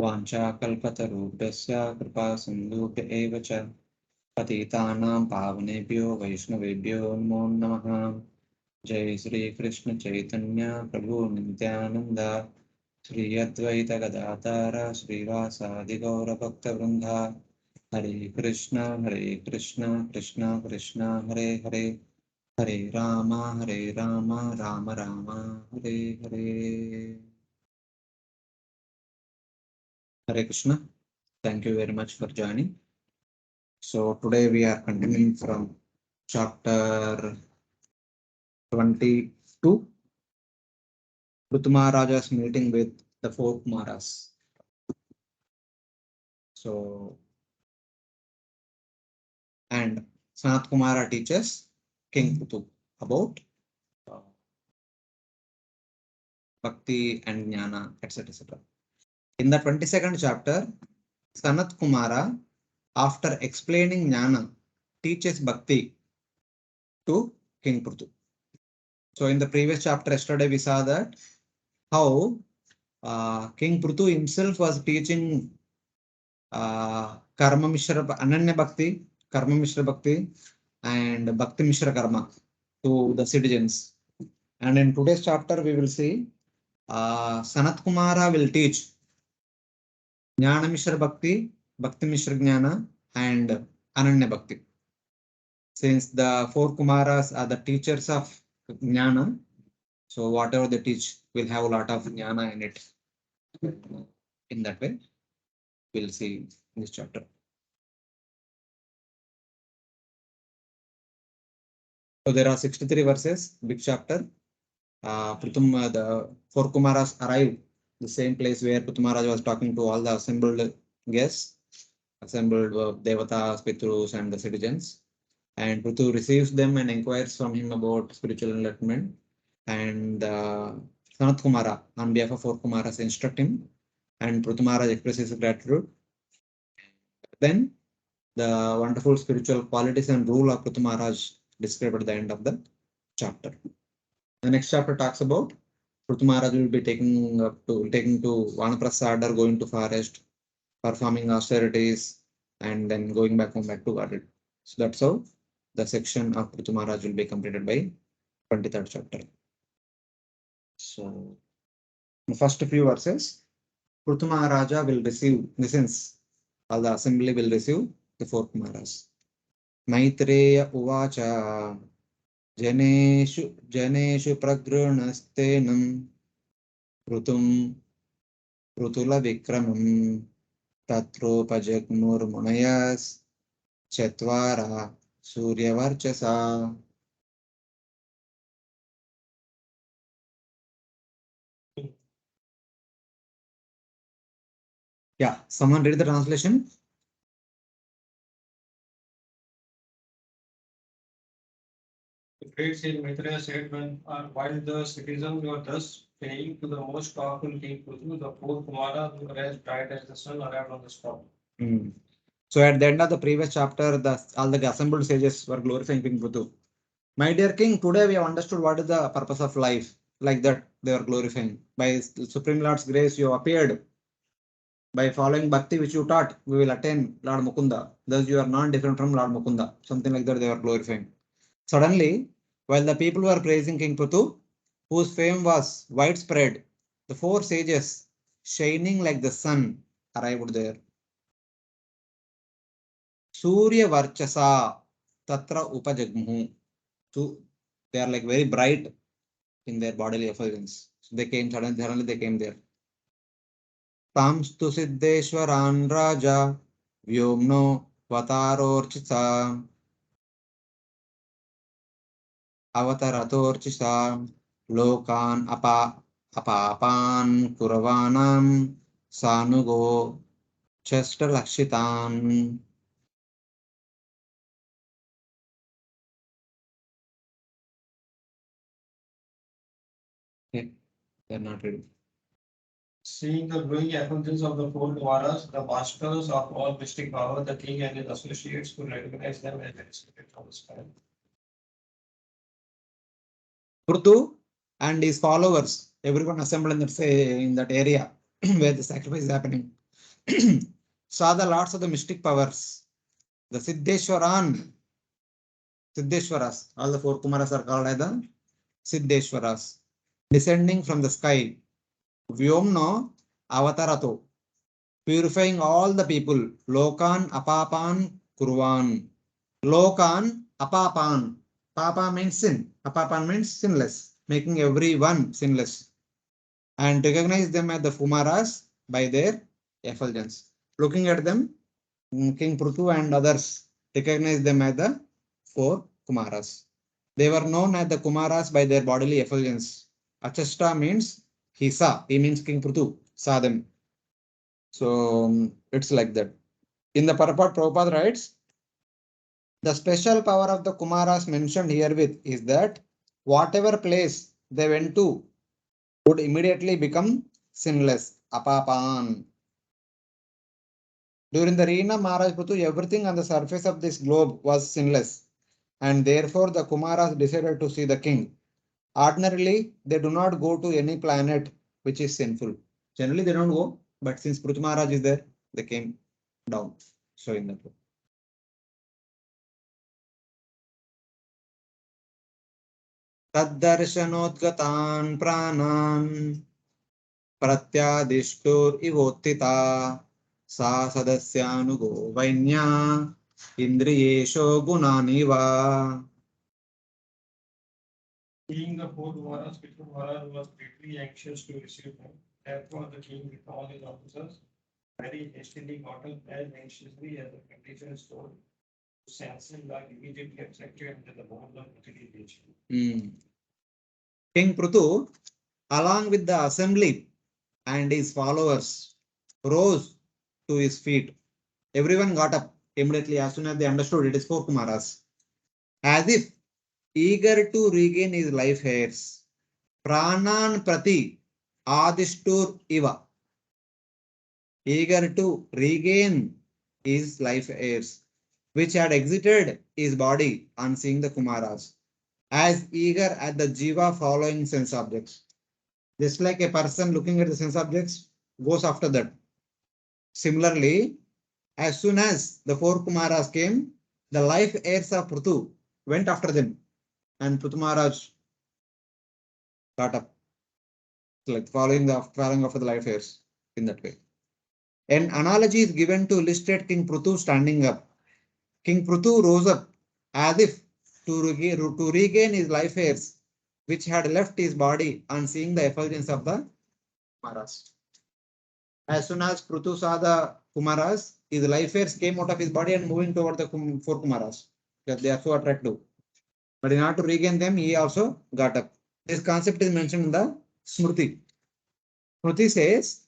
वाञ्छाकल्पतरुभ्यश्च कृपा सिन्धुभ्य एव च पतितानां पावनेभ्यो वैष्णवेभ्यो नमो नमः। जय श्री कृष्ण चैतन्य प्रभु नित्यानंद श्री अद्वैत गदाधर श्रीवासादि गौर भक्तवृंद। हरे कृष्ण कृष्ण कृष्ण हरे हरे, हरे Ram Ram Ram Hare Hare. Hare Krishna. Thank you very much for joining. So today we are continuing from chapter 22, Prthu Maharaja's meeting with the four Kumaras. So, and Sanat Kumara teaches King Prthu about Bhakti and Jnana, etc. etc. In the 22nd chapter, Sanat Kumara, after explaining Jnana, teaches Bhakti to King Prthu. So in the previous chapter yesterday, we saw that how King Prthu himself was teaching Karma Mishra, Ananya Bhakti, Karma Mishra Bhakti, and Bhakti Mishra Karma to the citizens. And in today's chapter, we will see Sanat Kumara will teach Jnana Mishra Bhakti, Bhakti Mishra Jnana, and Ananya Bhakti. Since the four Kumaras are the teachers of Jnana, so whatever they teach will have a lot of Jnana in it. In that way, we'll see in this chapter. So there are 63 verses, big chapter. The four Kumaras arrive the same place where Prthu Maharaj was talking to all the assembled guests, assembled Devatas, Pitrus, and the citizens. And Prthu receives them and inquires from him about spiritual enlightenment. And Sanat Kumara, on behalf of four Kumaras, instruct him. And Prthu Maharaj expresses gratitude. Then the wonderful spiritual qualities and rule of Prthu Maharaj described at the end of the chapter. The next chapter talks about Prthu Maharaj will be taking to Vanaprastha or going to forest, performing austerities, and then going back home back to Godhead. So that's how the section of Prthu Maharaj will be completed by 23rd chapter. So the first few verses, Prthu Maharaja will receive, in the sense, all the assembly will receive the four Kumaras. Maitreya Uvacha Janeshu Pragrunastenam Prtula Vikramam Tatropajagmurmunayas Chatvara Suryavarchasa. Yeah, someone read the translation. The great Saint Maitreya said, while the citizens were thus praying to the most powerful King Prthu, the poor Kumara, who was bright as the sun, arrived on the spot. So at the end of the previous chapter, all the assembled sages were glorifying King Prthu. My dear King, today we have understood what is the purpose of life. Like that, they were glorifying. By Supreme Lord's grace, you appeared. By following Bhakti, which you taught, we will attain Lord Mukunda. Thus, you are not different from Lord Mukunda. Something like that, they were glorifying. Suddenly, while the people were praising King Prthu, whose fame was widespread, the four sages, shining like the sun, arrived there. Surya Varchasa Tatra Upajagmuhu. So they are like very bright in their bodily effulgence. So they came suddenly they came there. Tamstu Siddheshwaran Raja Vyomno Vatarorchisa Avataratorchisa Lokan Apapan Kuravanam Sanugo Chester Lakshitan. Okay, they're not ready. Seeing the growing effulgence of the four Kumaras, the masters of all mystic power, the king and his associates could recognize them as the spirit of the sky. Prthu and his followers, everyone assembled in that area where the sacrifice is happening. saw the lords of the mystic powers, the Siddheshwaras, all the four Kumaras are called as the Siddheshwaras, descending from the sky, Vyomno Avatarato, purifying all the people, Lokan Apapan Kurvan. Lokan Apapan. Papa means sin. Apapan means sinless, making everyone sinless. And recognize them as the Kumaras by their effulgence. Looking at them, King Prthu and others recognize them as the four Kumaras. They were known as the Kumaras by their bodily effulgence. Achashta means he saw. He means King Prthu saw them. So it's like that. In the purport, Prabhupada writes, the special power of the Kumaras mentioned herewith is that whatever place they went to would immediately become sinless. Apapan. During the reign of Maharaj Prthu, everything on the surface of this globe was sinless, and therefore the Kumaras decided to see the king. Ordinarily, they do not go to any planet which is sinful. Generally, they don't go, but since Prthu Maharaj is there, they came down. So in that way. Taddarshanodgatan pranan pratyadishtur ivotita sa sadasyanugo vainya indriyesho gunaniva. Seeing the four Kumaras, Prthu Maharaj was greatly anxious to receive them. Therefore, the king with all his officers very hastily got up as anxiously as the conditions told. Sanson got immediately accepted into the board of utilization. King Prthu, along with the assembly and his followers, rose to his feet. Everyone got up immediately as soon as they understood it is four Kumaras, as if eager to regain his life hairs. Pranan prati adishtur iva. Eager to regain his life hairs, which had exited his body on seeing the Kumaras, as eager as the jiva following sense objects. Just like a person looking at the sense objects goes after that. Similarly, as soon as the four Kumaras came, the life heirs of Prthu went after them, and Prthu Maharaj got up, like following after the life heirs in that way. An analogy is given to illustrate King Prthu standing up. King Prthu rose up as if to regain his life hairs, which had left his body on seeing the effulgence of the Kumaras. As soon as Prthu saw the Kumaras, his life hairs came out of his body and moving toward the four Kumaras, because they are so attractive. But in order to regain them, he also got up. This concept is mentioned in the Smriti. Smriti says,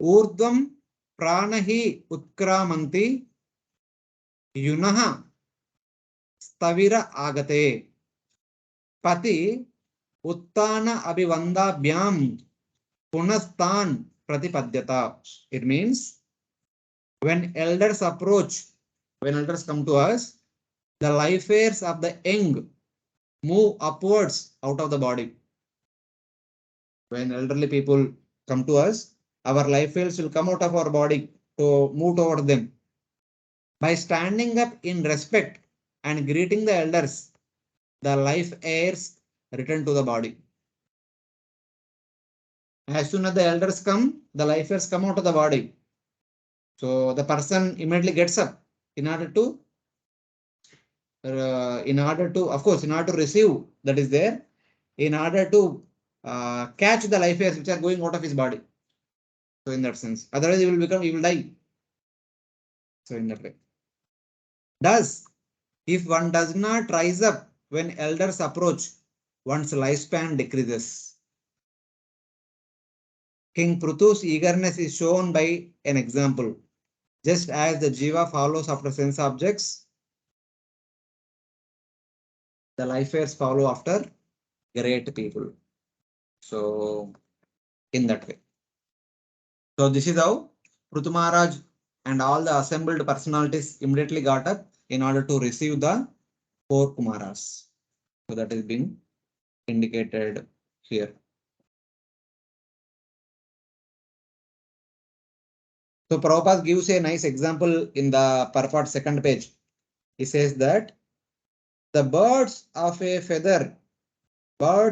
Urdhvam pranahi utkramanti yunaha stavira agate pati uttana abhivandabhyam punastan pratipadyata. It means when elders approach, when elders come to us, the life hairs of the young move upwards out of the body. When elderly people come to us, our life hairs will come out of our body to move toward them. By standing up in respect and greeting the elders, the life hairs return to the body. As soon as the elders come, the life hairs come out of the body. So the person immediately gets up in order to, of course, in order to receive that is there, in order to catch the life hairs which are going out of his body. So in that sense, otherwise he will die. So in that way. Thus, if one does not rise up when elders approach, one's lifespan decreases. King Prthu's eagerness is shown by an example. Just as the jiva follows after sense objects, the life hairs follow after great people. So, in that way. So, this is how Prthu Maharaj and all the assembled personalities immediately got up in order to receive the four Kumaras. So, that is being indicated here. So Prabhupada gives a nice example in the purport second page. He says that the birds of a feather flock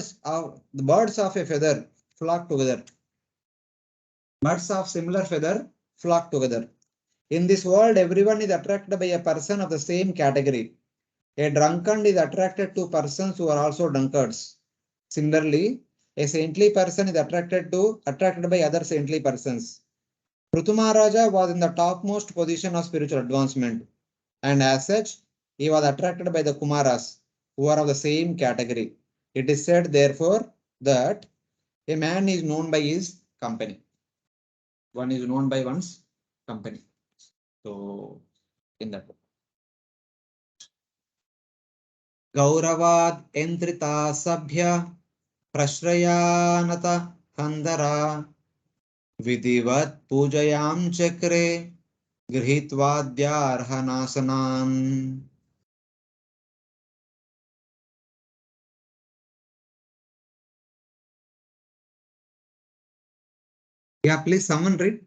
together. Birds of similar feather flock together. In this world, everyone is attracted by a person of the same category. A drunkard is attracted to persons who are also drunkards. Similarly, a saintly person is attracted by other saintly persons. Prthu Maharaja was in the topmost position of spiritual advancement, and as such, he was attracted by the Kumaras, who are of the same category. It is said, therefore, that a man is known by his company. One is known by one's company. So, in that way. Gauravad entrita sabhya prashryanata kandara vidivat pujayam chakre grihitvadyarhanasanan. Yeah, please someone read.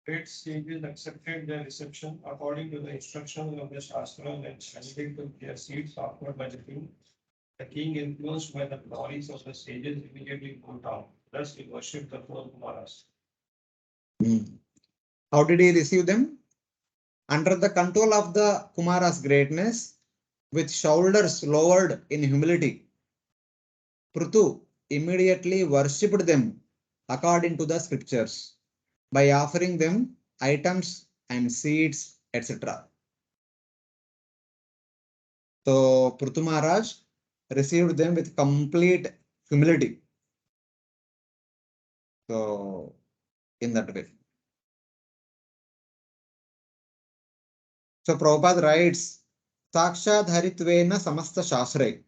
Great sages accepted their reception according to the instructions of the Shastra and standing took their seats offered by the king. The king, influenced by the glories of the sages, immediately moved down. Thus, he worshipped the four Kumaras. How did he receive them? Under the control of the Kumaras' greatness, with shoulders lowered in humility, Prthu immediately worshipped them according to the scriptures by offering them items and seeds, etc. So Prthu Maharaj received them with complete humility. So in that way. So Prabhupada writes, Sakshat Haritvena Samasta Shastre.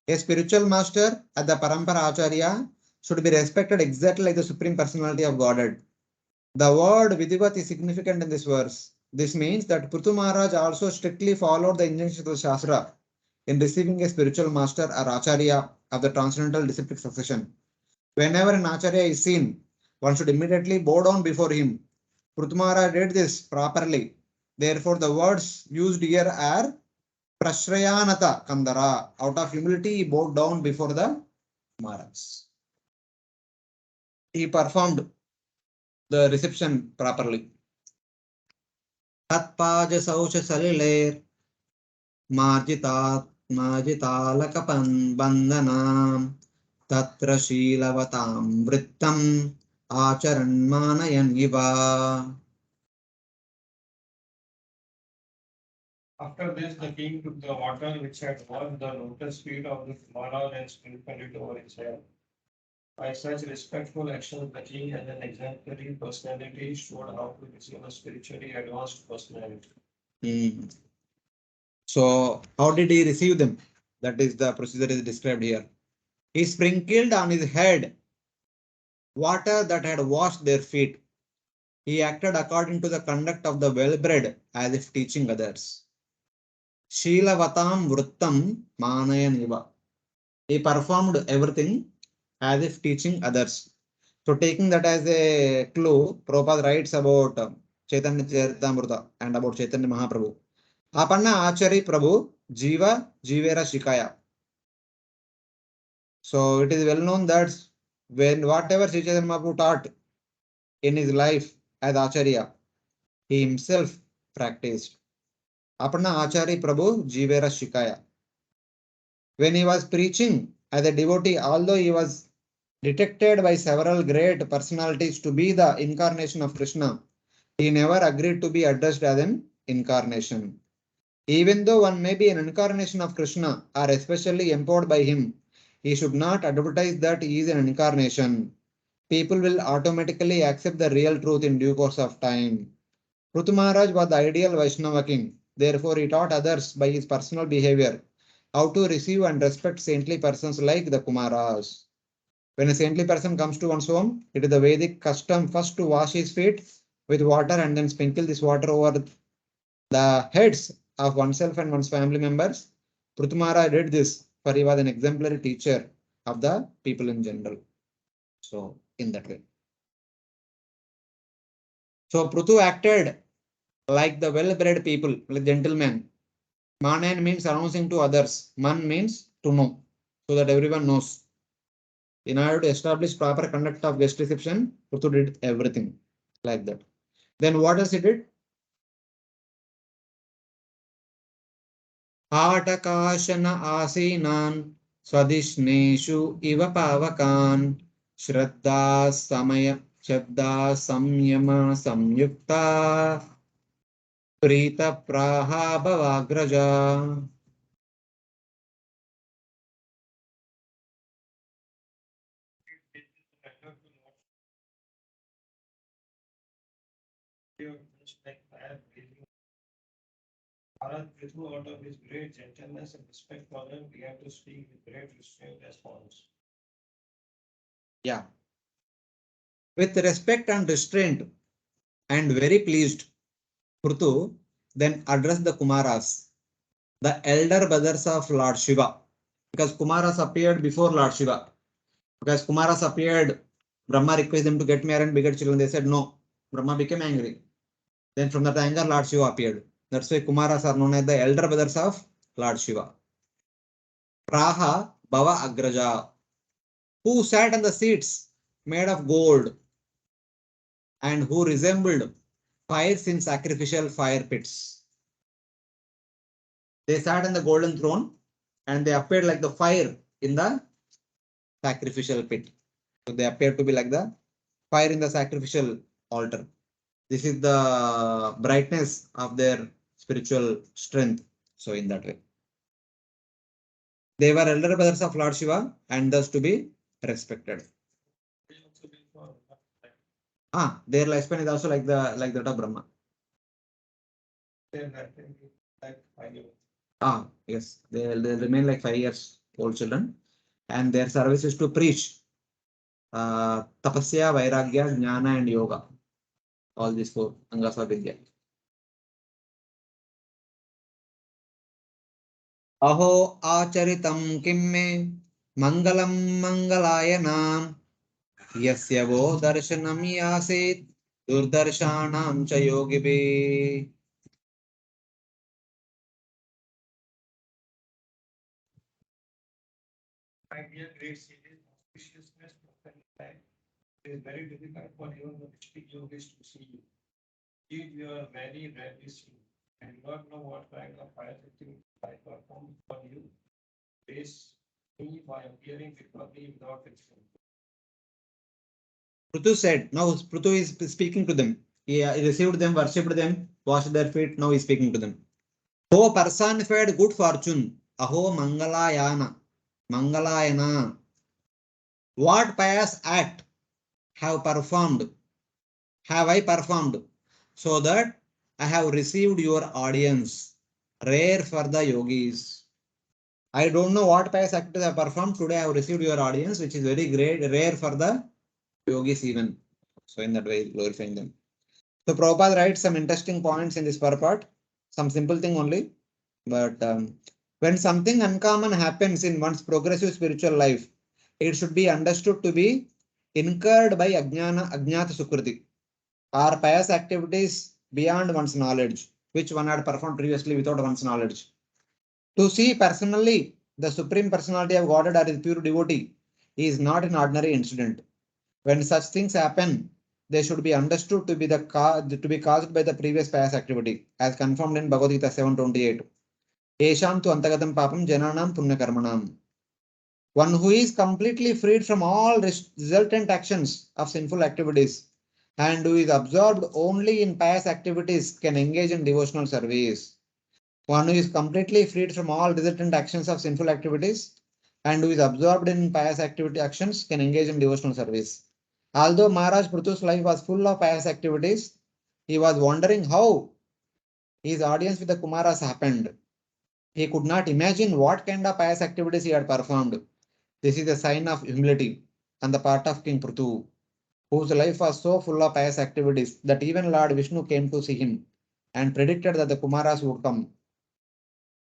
A spiritual master at the Parampara Acharya should be respected exactly like the Supreme Personality of Godhead. The word Vidhivat is significant in this verse. This means that Prthu Maharaj also strictly followed the injunctions of the Shastra in receiving a spiritual master or Acharya of the transcendental disciplic succession. Whenever an Acharya is seen, one should immediately bow down before him. Prthu Maharaj did this properly. Therefore, the words used here are Prashrayanata Kandara. Out of humility, he bowed down before the Maharaj. He performed the reception properly. Tatpaja Sausha Saliler Marjitalakapan Bandanam Tatra Shilavatam Vrittam Acharan Manayan Iva. After this, the king took the water which had washed the lotus feet of the Kumaras and sprinkled it over his head. By such respectful actions, the king, as an exemplary personality, showed how to receive a spiritually advanced personality. So, how did he receive them? That is the procedure is described here. He sprinkled on his head water that had washed their feet. He acted according to the conduct of the well-bred, as if teaching others. Shilavatam Vrittam Manayan Iva. He performed everything as if teaching others. So, taking that as a clue, Prabhupada writes about Chaitanya Charitamrita and about Chaitanya Mahaprabhu. Apanna Achari Prabhu Jiva Jivera Shikaya. So it is well known that when whatever Sri Chaitanya Mahaprabhu taught in his life as Acharya, he himself practiced. Apna Achari Prabhu Jivera Shikaya. When he was preaching as a devotee, although he was detected by several great personalities to be the incarnation of Krishna, he never agreed to be addressed as an incarnation. Even though one may be an incarnation of Krishna or especially empowered by him, he should not advertise that he is an incarnation. People will automatically accept the real truth in due course of time. Prthu Maharaj was the ideal Vaishnava king. Therefore, he taught others by his personal behavior how to receive and respect saintly persons like the Kumaras. When a saintly person comes to one's home, it is the Vedic custom first to wash his feet with water and then sprinkle this water over the heads of oneself and one's family members. Prthu Maharaj did this, for he was an exemplary teacher of the people in general. So in that way. So Prthu acted like the well-bred people, like gentlemen. Manan means announcing to others. Man means to know, so that everyone knows. In order to establish proper conduct of guest reception, Prthu did everything like that. Then what else he did? Atakashana asinan swadishneshu iva pavakan shraddha samyama samyukta prita praha bhavagraja. Prthu, out of his great gentleness and respect for them, we have to speak with great restraint as follows. Yeah. With respect and restraint and very pleased, Prthu then addressed the Kumaras, the elder brothers of Lord Shiva, because Kumaras appeared before Lord Shiva. Because Kumaras appeared, Brahma requested them to get married and beget children. They said no. Brahma became angry. Then from that anger, Lord Shiva appeared. That's why Kumaras are known as the elder brothers of Lord Shiva. Praha Bhava Agraja, who sat on the seats made of gold and who resembled fires in sacrificial fire pits. They sat on the golden throne and they appeared like the fire in the sacrificial pit. So they appear to be like the fire in the sacrificial altar. This is the brightness of their spiritual strength. So in that way, they were elder brothers of Lord Shiva and thus to be respected. Their lifespan is also like that of Brahma. Yes, they'll remain like 5 years old children, and their service is to preach tapasya, vairagya, jnana, and yoga. All these 4 angas of Vidya. Aho acharitam kimme mangalam mangalayanam yasya vo darshanam yasit durdarshanam cha yogibe. My dear great series, auspiciousness, it is very difficult for even the mystic yogis to see you. Indeed, you are very rarely seen. I do not know what kind of fire activity I perform for you. Face me by appearing before me without explaining. Prthu said, now Prthu is speaking to them. He received them, worshipped them, washed their feet. Now he is speaking to them. O personified good fortune, aho mangalayana, mangalayana. What pious act have I performed, so that I have received your audience, rare for the yogis. I don't know what pious act I have performed. Today I have received your audience, which is very great, rare for the yogis even. So in that way, glorifying them. So Prabhupada writes some interesting points in this purport, some simple thing only. But when something uncommon happens in one's progressive spiritual life, it should be understood to be incurred by ajnata sukriti, or pious activities beyond one's knowledge, which one had performed previously without one's knowledge. To see personally the Supreme Personality of Godhead or his pure devotee is not an ordinary incident. When such things happen, they should be understood to be caused by the previous pious activity, as confirmed in Bhagavad Gita 7:28. Esham tu antagatam papam jananam punya karmanam. One who is completely freed from all resultant actions of sinful activities and who is absorbed only in pious activities can engage in devotional service. One who is completely freed from all resultant actions of sinful activities and who is absorbed in pious actions can engage in devotional service. Although Maharaj Prthu's life was full of pious activities, he was wondering how his audience with the Kumaras happened. He could not imagine what kind of pious activities he had performed. This is a sign of humility on the part of King Prthu, whose life was so full of pious activities that even Lord Vishnu came to see him and predicted that the Kumaras would come.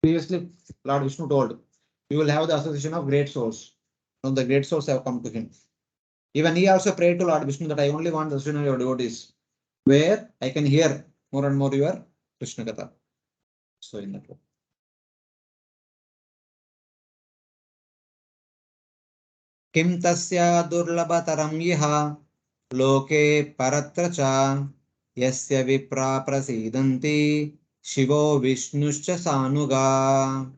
Previously, Lord Vishnu told, you will have the association of great souls. Now the great souls have come to him. Even he also prayed to Lord Vishnu that I only want the darshan of your devotees, where I can hear more and more your Krishna Katha. So in that way. Kim tasya durlabhataram yiha loke paratra cha yasya vipra prasidanti shivo vishnuscha sanuga.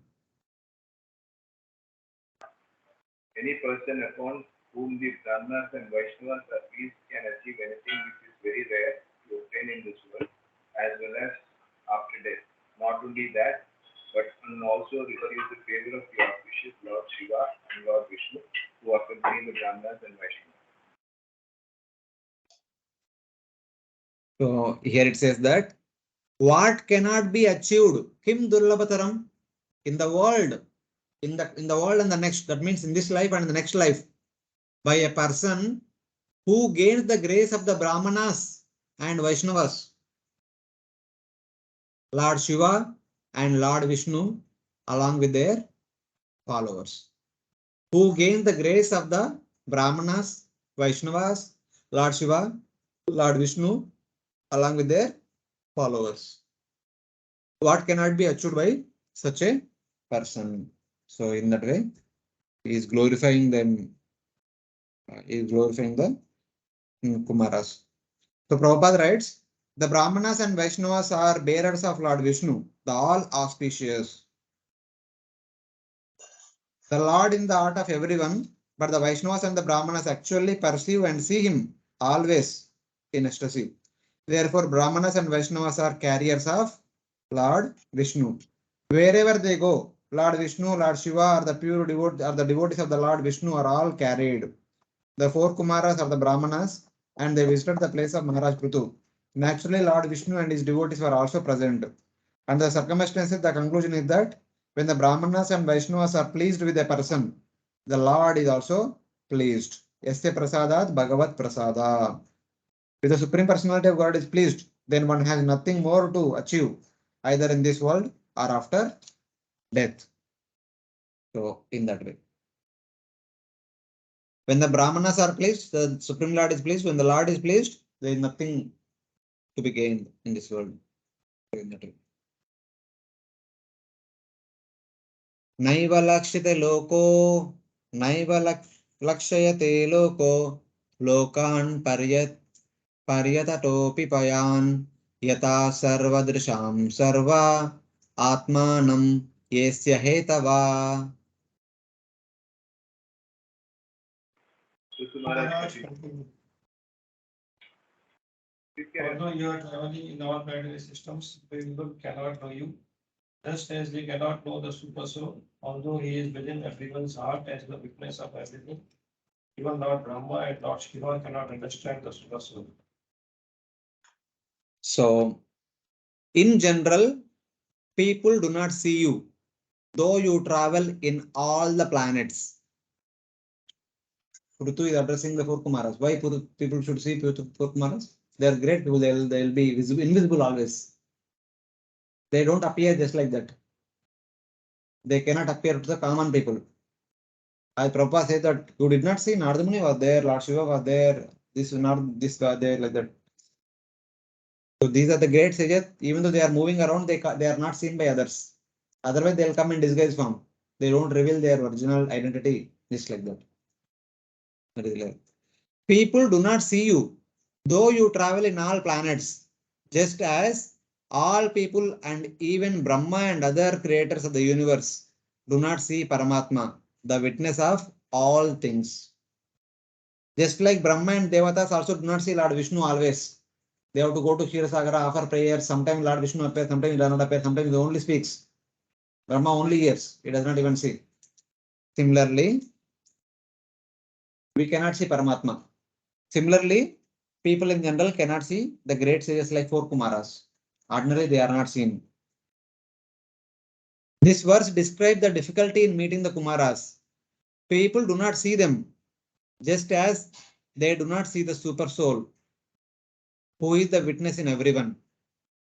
Any person upon whom the Brahmanas and Vaishnavas are pleased can achieve anything which is very rare to obtain in this world as well as after death. Not only that, but also receive the favor of the auspicious Lord Shiva and Lord Vishnu who accompany the Brahmanas and Vaishnavas. So here it says that what cannot be achieved, kim durlabhataram, in the world, in the world and the next, that means in this life and the next life, by a person who gains the grace of the Brahmanas and Vaishnavas, Lord Shiva and Lord Vishnu, along with their followers. Who gain the grace of the Brahmanas, Vaishnavas, Lord Shiva, Lord Vishnu, along with their followers. What cannot be achieved by such a person? So in that way, he is glorifying them. He is glorifying the Kumaras. So Prabhupada writes, the Brahmanas and Vaishnavas are bearers of Lord Vishnu, the all auspicious. The Lord in the heart of everyone, but the Vaishnavas and the Brahmanas actually perceive and see him always in ecstasy. Therefore, Brahmanas and Vaishnavas are carriers of Lord Vishnu. Wherever they go, Lord Vishnu, Lord Shiva, or the pure devotees, or the devotees of the Lord Vishnu are all carried. The four Kumaras are the Brahmanas, and they visited the place of Maharaj Prthu. Naturally, Lord Vishnu and his devotees were also present. And the circumstances, the conclusion is that when the Brahmanas and Vaishnavas are pleased with a person, the Lord is also pleased. Yasya prasadat bhagavat prasada. If the Supreme Personality of God is pleased, then one has nothing more to achieve, either in this world or after death. So, in that way. When the Brahmanas are pleased, the Supreme Lord is pleased. When the Lord is pleased, there is nothing to be gained in this world. In that way. नैव लक्ष्यते लोको नैव लक्ष्यते लोको लोकान् पर्यततोऽपि पयान् यथा सर्वदृशां सर्वा आत्मानं येस्य हेतवा. Although you are traveling in all planetary systems, people cannot know you. Just as they cannot know the super soul, although he is within everyone's heart as the witness of everything. Even Lord Brahma and Lord Shiva cannot understand the super soul. So, in general, people do not see you, though you travel in all the planets. Prthu is addressing the four Kumaras. Why people should see four Kumaras? They are great people. They'll be invisible always. They don't appear just like that. They cannot appear to the common people. As Prabhupada said that you did not see Narada Muni was there, Lord Shiva was there, this guy there, like that. So these are the great sages. Even though they are moving around, they are not seen by others. Otherwise, they'll come in disguise form. They don't reveal their original identity, just like that. That is like. People do not see you, though you travel in all planets, just as all people and even Brahma and other creators of the universe do not see Paramatma, the witness of all things. Just like Brahma and Devatas also do not see Lord Vishnu always. They have to go to Kshetrasagara, offer prayers. Sometimes Lord Vishnu appears, sometimes he does not appear, sometimes he only speaks. Brahma only hears, he does not even see. Similarly, we cannot see Paramatma. Similarly, people in general cannot see the great sages like four Kumaras. Ordinarily, they are not seen. This verse describes the difficulty in meeting the Kumaras. People do not see them, just as they do not see the super soul, who is the witness in everyone.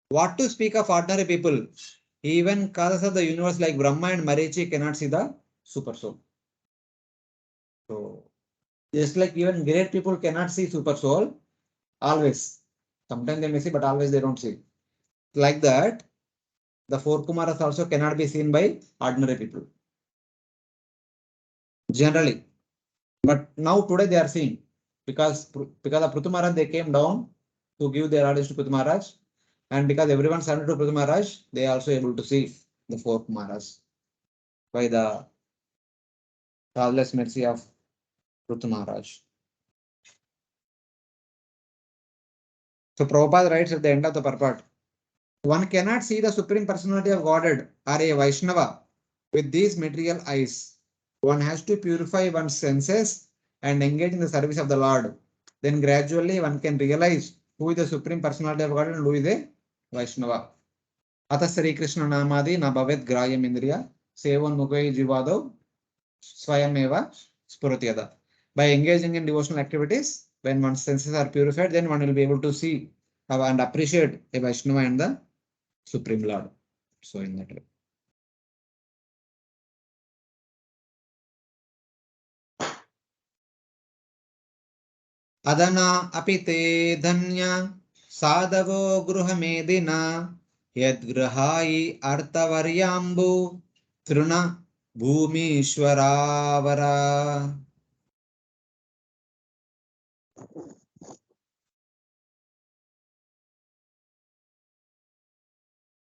What to speak of ordinary people? Even causes of the universe like Brahma and Marichi cannot see the super soul. So just like even great people cannot see super soul, always. Sometimes they may see, but always they don't see. Like that, the four Kumaras also cannot be seen by ordinary people. Generally. But now today they are seen. Because of Prthu Maharaj, they came down to give their orders to Prthu Maharaj. And because everyone surrendered to Prthu Maharaj, they are also able to see the four Kumaras by the boundless mercy of Prthu Maharaj. So Prabhupada writes at the end of the purport, one cannot see the Supreme Personality of Godhead or a Vaishnava with these material eyes. One has to purify one's senses and engage in the service of the Lord. Then gradually one can realize who is the Supreme Personality of Godhead and who is a Vaishnava. Atha Sri Krishna Namadi na bhavet grayam indriya sevan mugai jivado swayameva spuratiyada. By engaging in devotional activities, when one's senses are purified, then one will be able to see and appreciate a Vaishnava and the Supreme Lord. So in that way. Adana apite dhanya sadavo gruhamedina yadgrahai artavaryambu truna bhumi ishwaravara.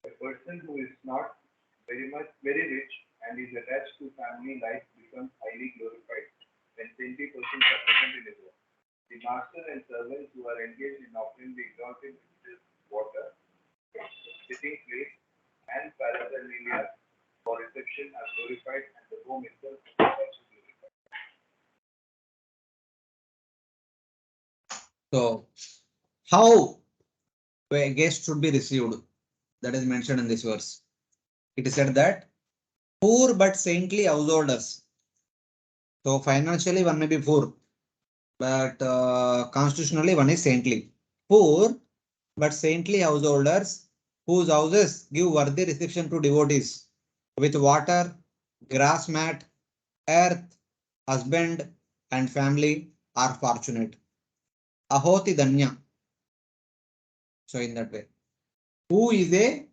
A person who is not very rich and is attached to family life becomes highly glorified when 20% are present in his home. The master and servants who are engaged in offering the exalted water, sitting place, and paraphernalia for reception are glorified, and the home itself is also glorified. So how a guest should be received? That is mentioned in this verse. It is said that poor but saintly householders. So financially one may be poor, but constitutionally one is saintly. Poor but saintly householders whose houses give worthy reception to devotees with water, grass mat, earth, husband, and family are fortunate. Ahoti Danya. So in that way, who is a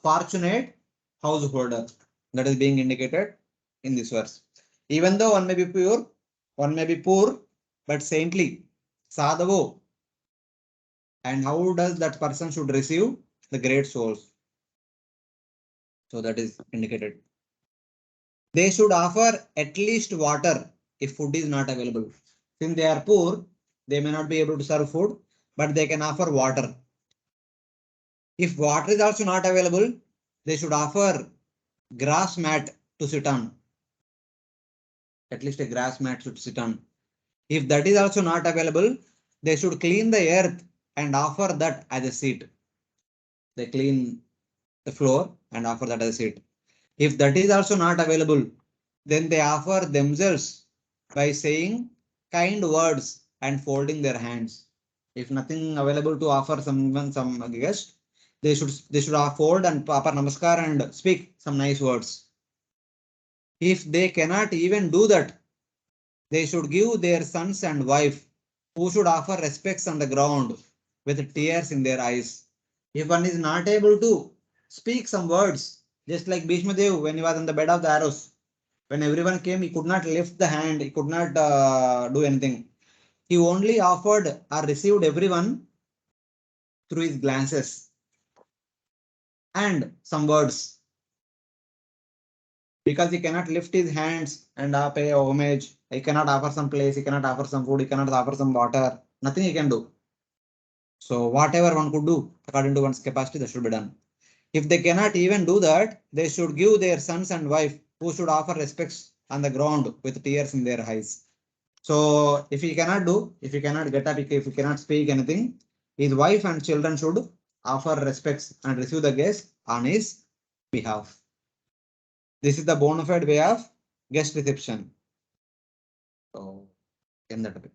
fortunate householder? That is being indicated in this verse. Even though one may be pure, one may be poor, but saintly, sadhavo. And how does that person should receive the great souls? So that is indicated. They should offer at least water if food is not available. Since they are poor, they may not be able to serve food, but they can offer water. If water is also not available, they should offer grass mat to sit on. At least a grass mat should sit on. If that is also not available, they should clean the earth and offer that as a seat. They clean the floor and offer that as a seat. If that is also not available, then they offer themselves by saying kind words and folding their hands. If nothing available to offer someone, some guest, they should fold and proper namaskar and speak some nice words. If they cannot even do that, they should give their sons and wife who should offer respects on the ground with tears in their eyes. If one is not able to speak some words, just like Bhishma Dev when he was on the bed of the arrows, when everyone came, he could not lift the hand, he could not do anything. He only offered or received everyone through his glances and some words. Because he cannot lift his hands and pay homage, he cannot offer some place, he cannot offer some food, he cannot offer some water, nothing he can do. So whatever one could do according to one's capacity, that should be done. If they cannot even do that, they should give their sons and wife who should offer respects on the ground with tears in their eyes. So if he cannot do, if he cannot get up, if he cannot speak anything, his wife and children should offer respects and receive the guest on his behalf. This is the bona fide way of guest reception. So in that way.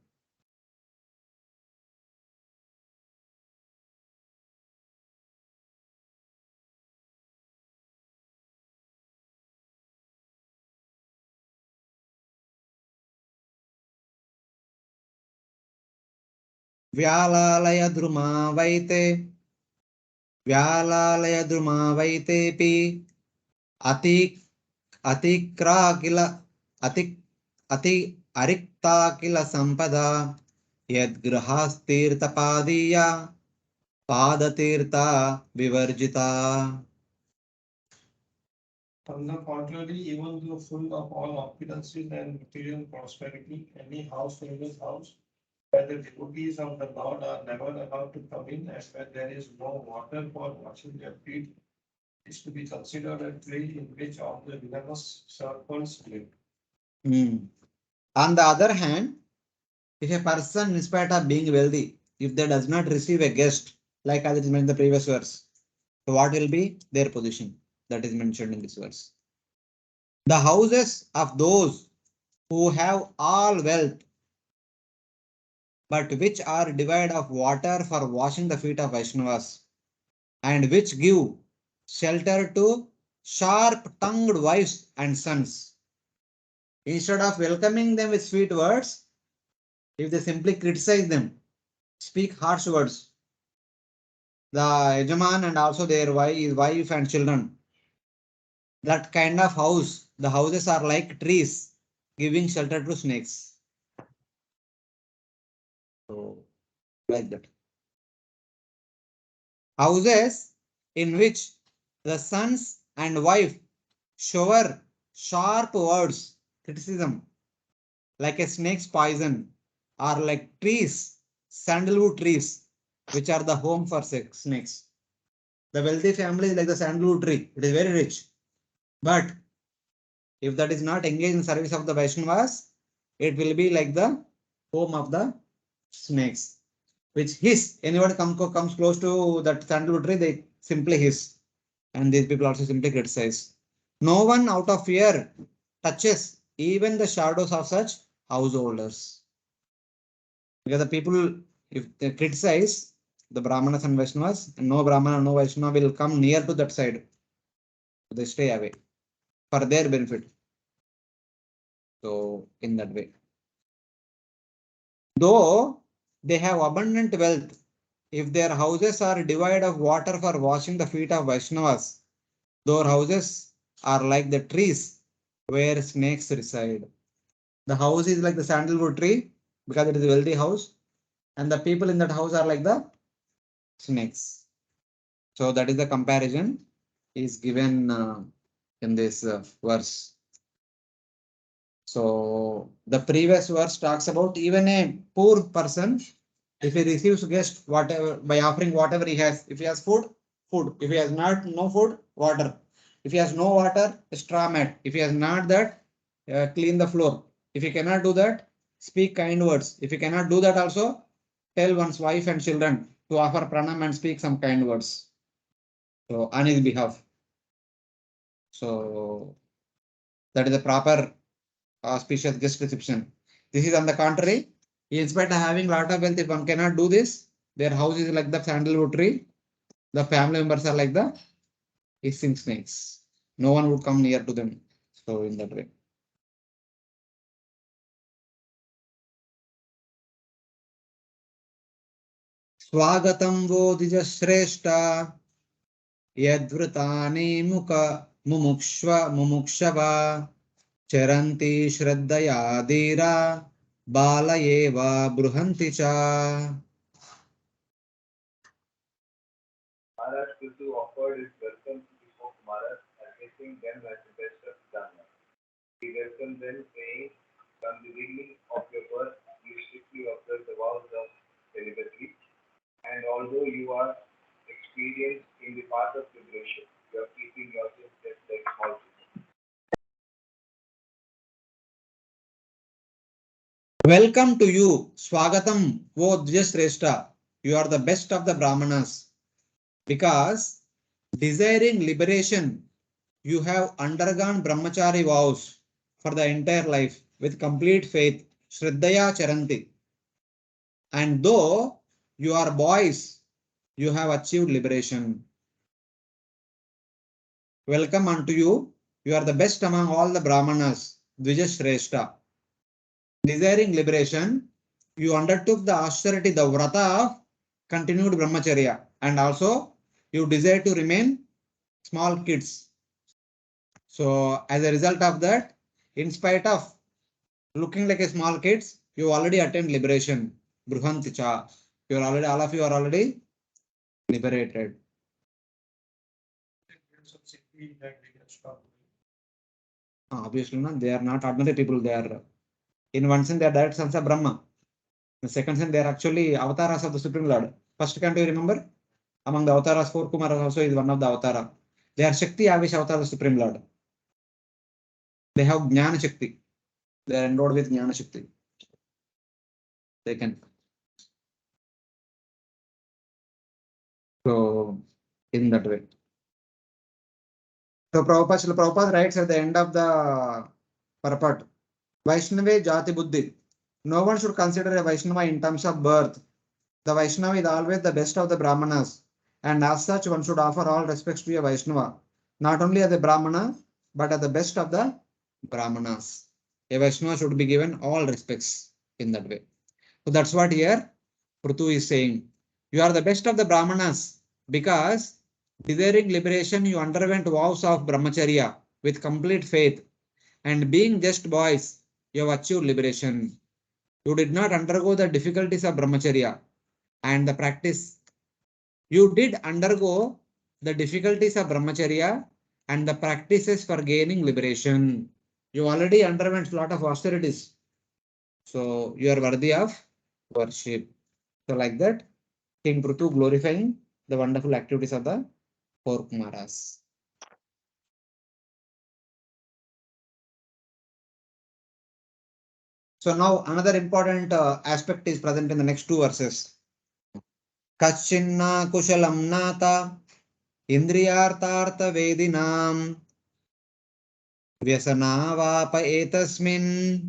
Vyalalaya druma vaite. Vyalalaya druma vaitepi. Ati atikra kila atik ati arikta kila sampada. Yad grahastirtha padiya. Padatirtha vivarjita. On the contrary, even though full of all opulences and material prosperity, any householder's house where the devotees of the Lord are never allowed to come in, and where there is no water for washing their feet, is to be considered a tree in which all the venomous serpents live. On the other hand, if a person, in spite of being wealthy, if they does not receive a guest, like as it is mentioned in the previous verse, so what will be their position? That is mentioned in this verse. The houses of those who have all wealth, but which are devoid of water for washing the feet of Vaishnavas, and which give shelter to sharp-tongued wives and sons. Instead of welcoming them with sweet words, if they simply criticize them, speak harsh words, the Yajaman and also their wife and children, that kind of house, the houses are like trees giving shelter to snakes. So, like that. Houses in which the sons and wife shower sharp words, criticism, like a snake's poison, are like trees, sandalwood trees, which are the home for snakes. The wealthy family is like the sandalwood tree. It is very rich. But if that is not engaged in service of the Vaishnavas, it will be like the home of the snakes, which hiss. Anyone comes close to that sandalwood tree, they simply hiss. And these people also simply criticize. No one out of fear touches even the shadows of such householders. Because the people, if they criticize the Brahmanas and Vaishnavas, and no Brahmana, no Vaishnava will come near to that side. They stay away for their benefit. So, in that way. Though they have abundant wealth, if their houses are devoid of water for washing the feet of Vaishnavas, their houses are like the trees where snakes reside. The house is like the sandalwood tree because it is a wealthy house, and the people in that house are like the snakes. So that is the comparison is given in this verse. So the previous verse talks about even a poor person, if he receives guest, whatever by offering whatever he has, if he has food, food. If he has not no food, water. If he has no water, a straw mat. If he has not that, clean the floor. If he cannot do that, speak kind words. If he cannot do that also, tell one's wife and children to offer pranam and speak some kind words. So on his behalf. So that is a proper auspicious guest reception. This is on the contrary. In spite of having lot of wealth, if one cannot do this, their house is like the sandalwood tree. The family members are like the hissing snakes. No one would come near to them. So in that way. Swagatam vodija shreshta yadvrtani mumukshava charanti shraddaya dira balayeva bruhanti cha. Maharaj Prthu offered his welcome before Kumaras, addressing them as the best of Dharma. He welcomed them, saying, from the beginning of your birth, you strictly observe the vows of celibacy, and although you are experienced in the path of liberation, you are keeping yourself just like small children. Welcome to you, Swagatam, O Dvijashrestha. You are the best of the Brahmanas. Because desiring liberation, you have undergone brahmachari vows for the entire life with complete faith, Shraddhaya Charanti. And though you are boys, you have achieved liberation. Welcome unto you. You are the best among all the Brahmanas, Dvijashrestha. Desiring liberation, you undertook the austerity, the vrata of continued brahmacharya, and also you desire to remain small kids. So as a result of that, in spite of looking like a small kids, you already attained liberation. Bruhanticha. You're already, all of you are already liberated. Obviously, no, they are not ordinary people. They are, in one sense, they are direct sons of Brahma. The second sense, they are actually avatars of the Supreme Lord. First, can't you remember? Among the avatars, four Kumaras also is one of the avatara. They are Shakti Avish avatar of the Supreme Lord. They have Jnana Shakti. They are endowed with Jnana Shakti. They can. So, in that way. So, Prabhupada writes at the end of the purport, Vaishnava Jati Buddhi. No one should consider a Vaishnava in terms of birth. The Vaishnava is always the best of the Brahmanas, and as such, one should offer all respects to a Vaishnava, not only as a Brahmana, but as the best of the Brahmanas. A Vaishnava should be given all respects in that way. So that's what here Prthu is saying. You are the best of the Brahmanas because desiring liberation, you underwent vows of brahmacharya with complete faith, and being just boys, you have achieved liberation. You did not undergo the difficulties of brahmacharya and the practice. You did undergo the difficulties of brahmacharya and the practices for gaining liberation. You already underwent a lot of austerities. So you are worthy of worship. So like that, King Prthu glorifying the wonderful activities of the four Kumaras. So now another important aspect is present in the next two verses. Kachinna kushalam nata indriyartartha vedinam व्यसनावाप एतस्मिन्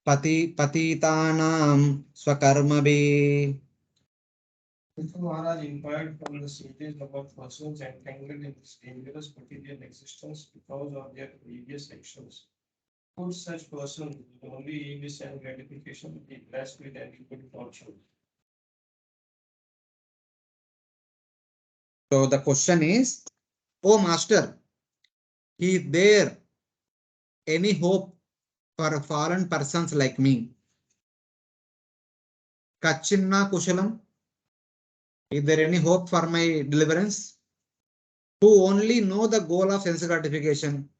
पतितानां स्वकर्मभिः. Prthu Maharaj inquired from the sages about persons entangled in this dangerous material existence because of their previous actions. Could such persons with only ease and gratification be blessed with any good fortune? So the question is, oh master, is there any hope for fallen persons like me? Kachinna kushalam, is there any hope for my deliverance? Who only know the goal of sense gratification?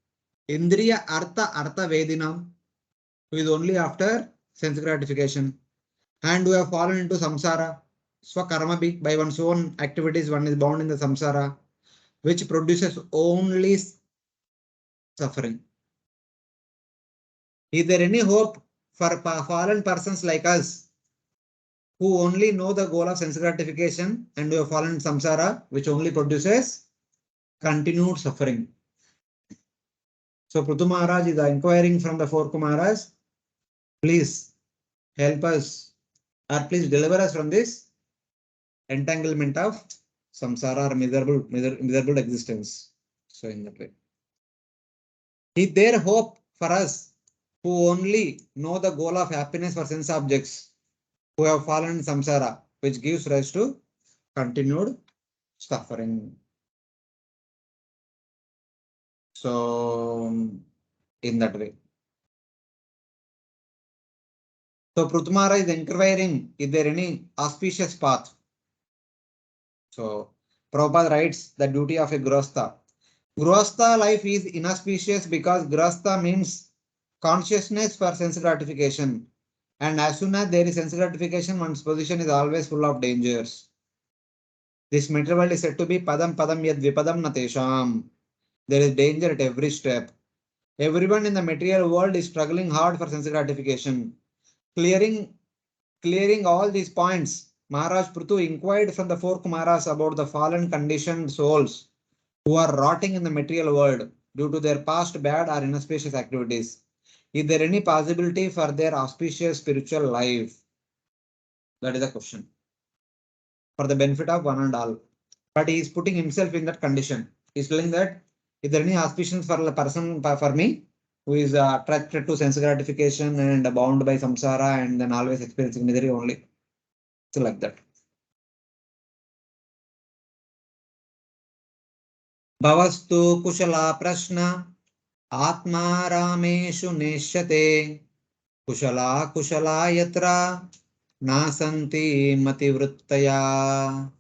Indriya artha vedinam, who is only after sense gratification, and who have fallen into samsara. Swakarma, by one's own activities, one is bound in the samsara, which produces only suffering. Is there any hope for fallen persons like us who only know the goal of sense gratification and who have fallen in samsara, which only produces continued suffering? So Prthu Maharaj is inquiring from the four Kumaras, please help us or please deliver us from this entanglement of samsara or miserable existence. So in that way, is there hope for us who only know the goal of happiness for sense objects, who have fallen in samsara, which gives rise to continued suffering? So in that way. So Prthu Maharaj is inquiring, is there any auspicious path? So Prabhupada writes the duty of a Grihastha. Grihastha life is inauspicious because Grihastha means consciousness for sense gratification. And as soon as there is sense gratification, one's position is always full of dangers. This material world is said to be padam padam yad vipadam natesham. There is danger at every step. Everyone in the material world is struggling hard for sense gratification. Clearing all these points, Maharaj Prthu inquired from the four Kumaras about the fallen conditioned souls who are rotting in the material world due to their past bad or inauspicious activities. Is there any possibility for their auspicious spiritual life? That is the question. For the benefit of one and all. But he is putting himself in that condition. He is telling that, is there any auspicious for a person for me? who is attracted to sense gratification and bound by samsara and then always experiencing misery only. So like that. Bhavastu kushala prashna atma rameshu neshyate kushala kushala yatra nasanti mativruttaya.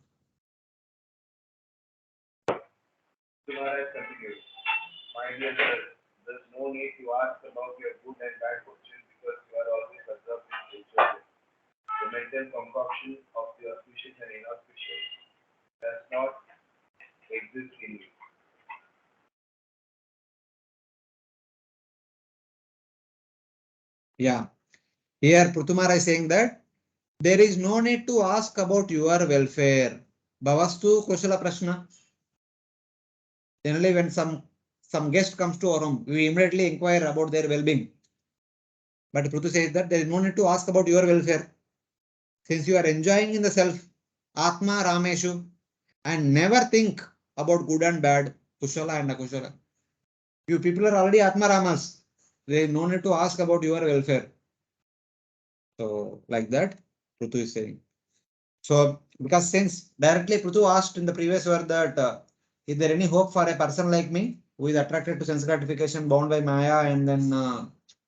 Kumaras continues. My dear sir, there's no need to ask about your good and bad fortune because you are always observed in spiritual. The mental concoction of the auspicious and inauspicious does not exist in you. Yeah. Here Prthu is saying that there is no need to ask about your welfare. Bhavastu kushala prashna. Generally, when some guest comes to our home, we immediately inquire about their well-being. But Prthu says that there is no need to ask about your welfare. Since you are enjoying in the self, Atma Rameshu, and never think about good and bad, Kushala and Akushala. You people are already Atma Ramas. There is no need to ask about your welfare. So, like that, Prthu is saying. So, because since directly Prthu asked in the previous word that is there any hope for a person like me who is attracted to sense gratification, bound by Maya, and then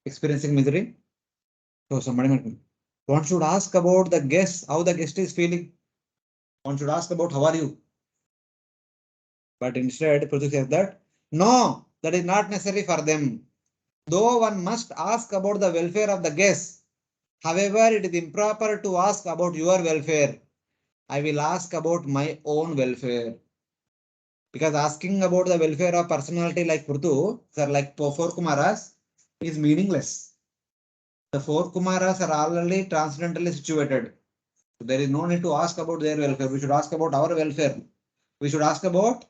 experiencing misery? So, somebody might, one should ask about the guest, how the guest is feeling. One should ask about how are you. But instead, Prthu says that no, that is not necessary for them. Though one must ask about the welfare of the guests, however, it is improper to ask about your welfare. I will ask about my own welfare. Because asking about the welfare of personality like Prthu, sir, like four Kumaras, is meaningless. The four Kumaras are already transcendentally situated. So there is no need to ask about their welfare. We should ask about our welfare. We should ask about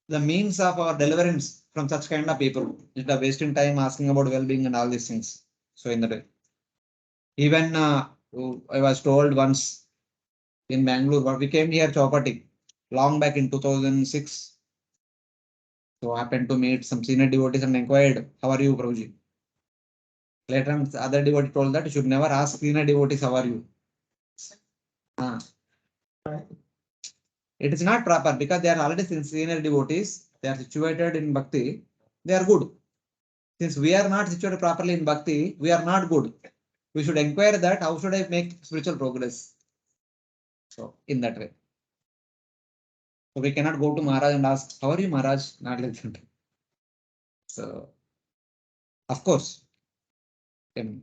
the means of our deliverance from such kind of people. Instead of wasting time asking about well-being and all these things. So in that way. Even I was told once in Bangalore, but we came here Chowpatty long back in 2006. So I happened to meet some senior devotees and inquired, how are you, Prabhuji? Later on, the other devotee told that you should never ask senior devotees, how are you? It is not proper because they are already senior devotees. They are situated in bhakti. They are good. Since we are not situated properly in bhakti, we are not good. We should inquire that how should I make spiritual progress? So in that way. So we cannot go to Maharaj and ask, how are you, Maharaj? Not like that. So of course, when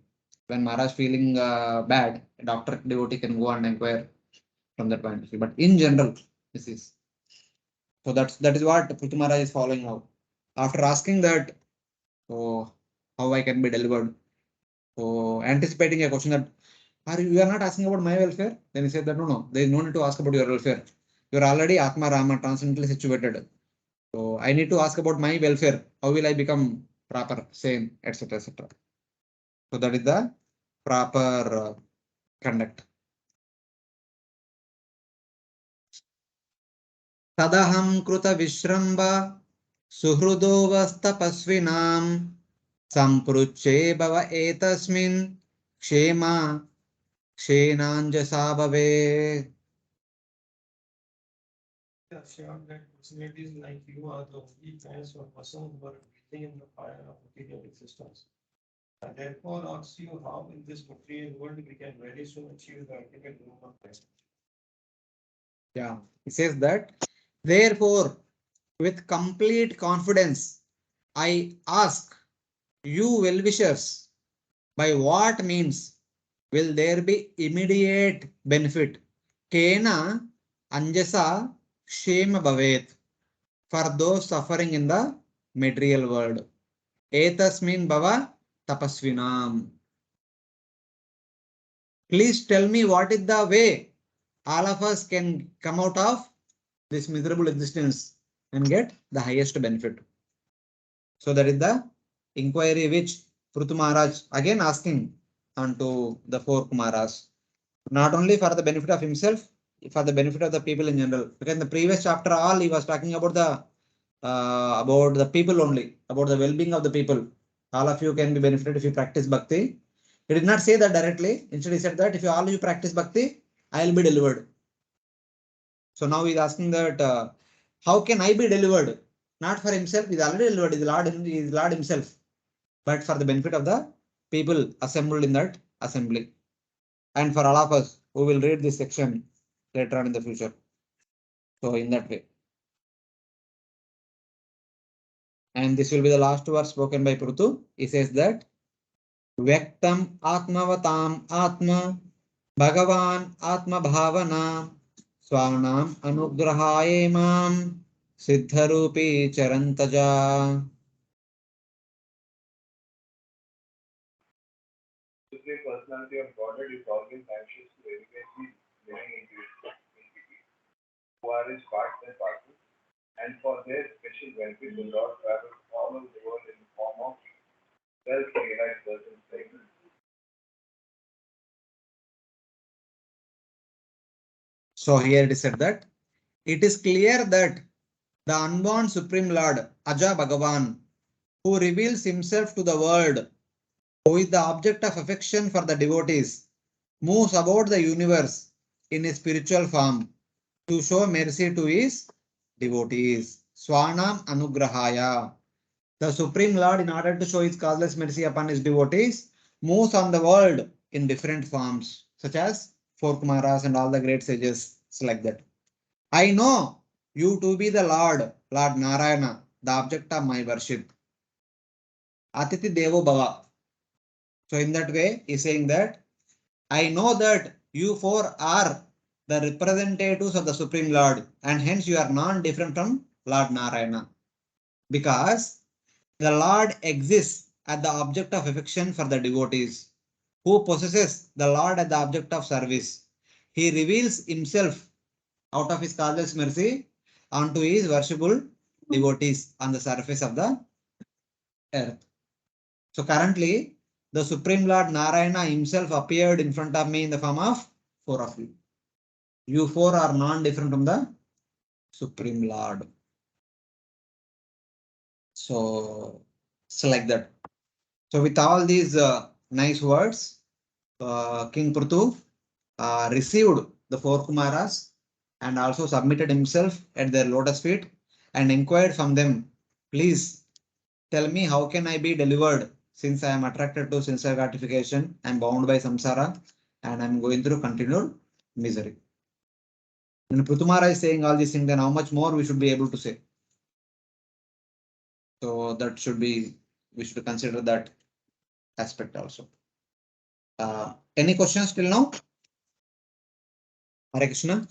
Maharaj feeling bad, a doctor devotee can go and inquire from that point of view. But in general, this is so that is what Prthu Maharaj is following now. After asking that, so how I can be delivered, so anticipating a question that you are not asking about my welfare, then he said that no, there is no need to ask about your welfare. You are already Atma Rama, transcendently situated. So I need to ask about my welfare. How will I become proper, sane, etc., etc. So that is the proper conduct. Tadaham kruta vishramba suhrudo vastapasvinam sampruche bhava etasmin kshema kshenanjasa bhave. Assured that personalities like you are the only kinds of person who are breathing in the fire of material existence. I therefore ask you how in this material world we can very soon achieve the ultimate goal of life. Yeah, it says that therefore, with complete confidence, I ask you well-wishers, by what means will there be immediate benefit? Kena anjasa shema bhavet, for those suffering in the material world. Etasmin bhava tapasvinam. Please tell me what is the way all of us can come out of this miserable existence and get the highest benefit. So that is the inquiry which Prthu Maharaj again asking unto the four Kumaras, not only for the benefit of himself, for the benefit of the people in general. Because in the previous chapter, all he was talking about the people only, about the well-being of the people, All of you can be benefited if you practice bhakti. He did not say that directly. Instead, he said that if you all you practice bhakti, I will be delivered. So now he's asking that how can I be delivered? Not for himself, he's already delivered. He's Lord himself, but for the benefit of the people assembled in that assembly, and for all of us who will read this section later on in the future. So in that way. And this will be the last word spoken by Prthu. He says that Vyaktam Atmavatam Atma Bhagavan Atma Bhavana Swanam Anugrahaye Mam Siddharupi Charantaja. Supreme Personality of Godhead is always anxious to elevate the living into entity, who are his parts and parcels, and for their special benefit, the Lord travels all over the world in the form of self-realized persons like us. So here it is said that it is clear that the unborn Supreme Lord Aja Bhagavan, who reveals himself to the world, who is the object of affection for the devotees, moves about the universe in a spiritual form to show mercy to his devotees. Swanam Anugrahaya. The Supreme Lord, in order to show his causeless mercy upon his devotees, moves on the world in different forms, such as four Kumaras and all the great sages. It's like that. I know you to be the Lord, Lord Narayana, the object of my worship. Atiti Devo Bhava. So in that way, he's saying that I know that you four are the representatives of the Supreme Lord, and hence you are non-different from Lord Narayana. Because the Lord exists as the object of affection for the devotees, who possesses the Lord as the object of service. He reveals himself out of his causeless mercy onto his worshipful devotees on the surface of the earth. So currently, the Supreme Lord Narayana himself appeared in front of me in the form of four of you. You four are non-different from the Supreme Lord. So it's like that. So with all these nice words, King Prthu received the four Kumaras and also submitted himself at their lotus feet and inquired from them, please tell me how can I be delivered since I am attracted to sensual gratification, I am bound by samsara and I am going through continued misery. When Prthumara is saying all these things, then how much more we should be able to say. So that should be, we should consider that aspect also. Any questions till now? Hare Krishna.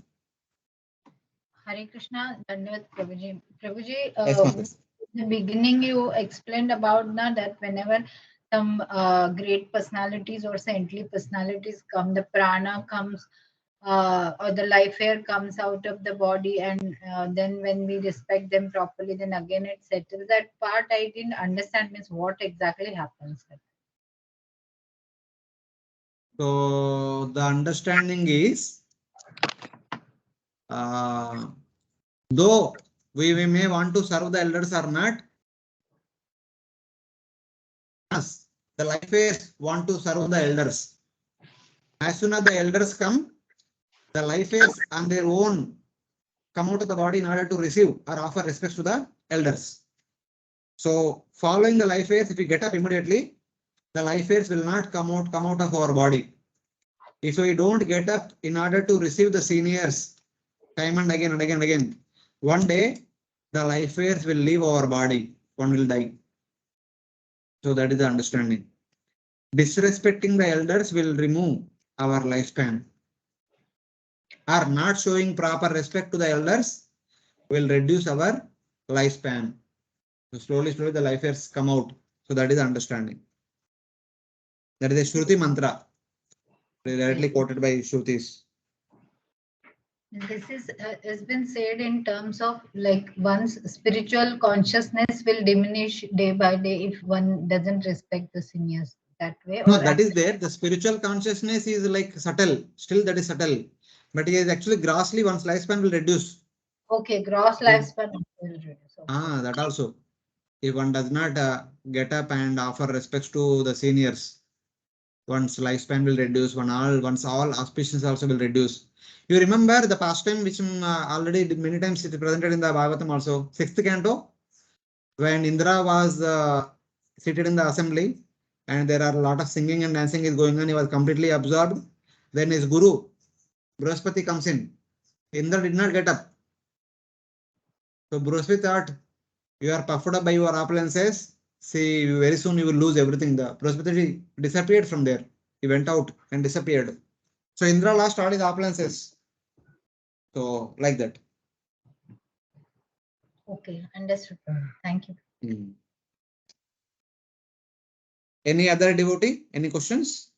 Hare Krishna, Dhanavad Prabhuji. Prabhuji, Yes, Matas. in the beginning you explained about that whenever some great personalities or saintly personalities come, the prana comes or the life air comes out of the body, and then when we respect them properly, then again it settles. That part I didn't understand, means what exactly happens. So the understanding is, though we may want to serve the elders or not, us, the life airs want to serve the elders. As soon as the elders come, the life airs on their own come out of the body in order to receive or offer respects to the elders. So following the life airs, if we get up immediately, the life airs will not come out of our body. If we don't get up in order to receive the seniors time and again and again and again, one day the life airs will leave our body, one will die. So that is the understanding. Disrespecting the elders will remove our lifespan. Or not showing proper respect to the elders will reduce our lifespan. So slowly the life airs come out. So that is the understanding. That is a Shruti mantra, directly quoted by Shrutis. This is has been said in terms of like one's spiritual consciousness will diminish day by day if one doesn't respect the seniors that way. No, Or that is there. The spiritual consciousness is like subtle. Still that is subtle. But it is actually grossly one's lifespan will reduce. okay, gross lifespan will reduce. Okay. That also. if one does not get up and offer respects to the seniors, one's lifespan will reduce. Once all auspicious also will reduce. You remember the pastime which already many times it is presented in the Bhagavatam also, 6th canto, when Indra was seated in the assembly and there are a lot of singing and dancing is going on, he was completely absorbed. Then his guru, Brihaspati, comes in. Indra did not get up. So Brihaspati thought, you are puffed up by your opulences. See, very soon you will lose everything. The Brihaspati disappeared from there. He went out and disappeared. So Indra lost all his opulences. So like that. Okay, understood. Thank you. Any other devotee? Any questions?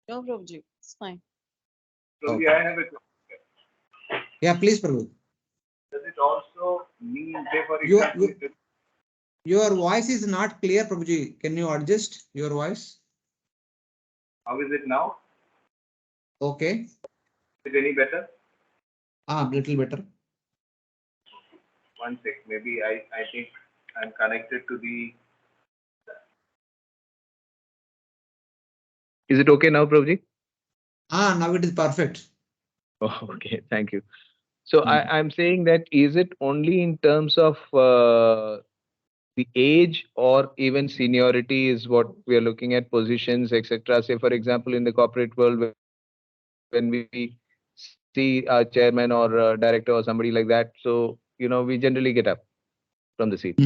No, Prabhuji, it's fine. Prabhuji, I have a question. Yeah, please, Prabhu. Does it also mean, say for example, Your voice is not clear, Prabhuji. Can you adjust your voice? how is it now? Okay. Is it any better? Little better. One sec. Maybe I think I'm connected to the. Is it okay now, Prabhuji? Now it is perfect. Oh, okay, thank you. So I'm saying that is it only in terms of the age or even seniority is what we are looking at, positions, etc. Say, for example, in the corporate world, when we see a chairman or a director or somebody like that, so we generally get up from the seat.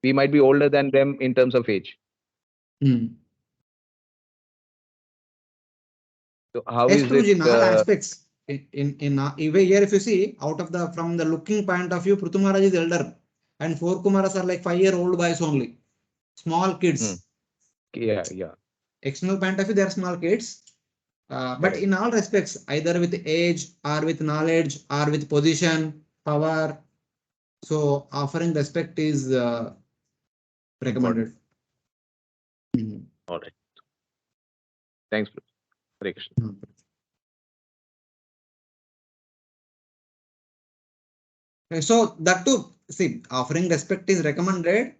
We might be older than them in terms of age. So how Yes, is Prabhuji, it? in all aspects. In even here, if you see from the looking point of view, Prthu Maharaj is elder, and 4 Kumaras are like 5-year-old boys only, small kids. Yeah. External point of view, they are small kids. But in all respects, either with age or with knowledge or with position, power, so offering respect is recommended. All right. Thanks, Hare Krishna. So that too, see, offering respect is recommended.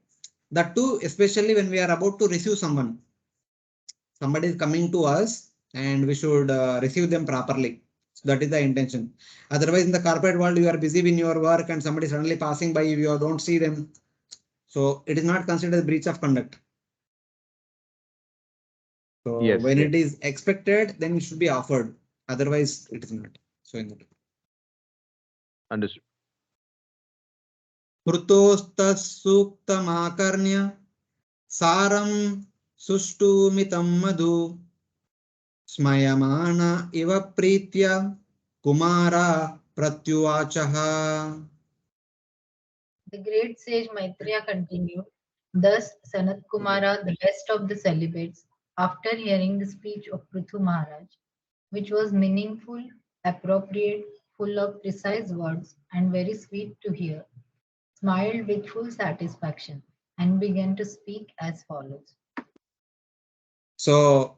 That too, especially when we are about to receive someone. Somebody is coming to us and we should receive them properly. So that is the intention. Otherwise, in the corporate world, you are busy in your work and somebody suddenly passing by, you don't see them. So it is not considered a breach of conduct. So when it is expected, then it should be offered. Otherwise, it is not. So in that. Understood. Prtostasuktamakarnya saram sushtumitam madhu Smayamana iva pritya Kumara Pratyuvachaha. The great sage Maitreya continued, thus Sanat Kumara, the best of the celibates, after hearing the speech of Prthu Maharaj, which was meaningful, appropriate, full of precise words, and very sweet to hear, smiled with full satisfaction and began to speak as follows. So,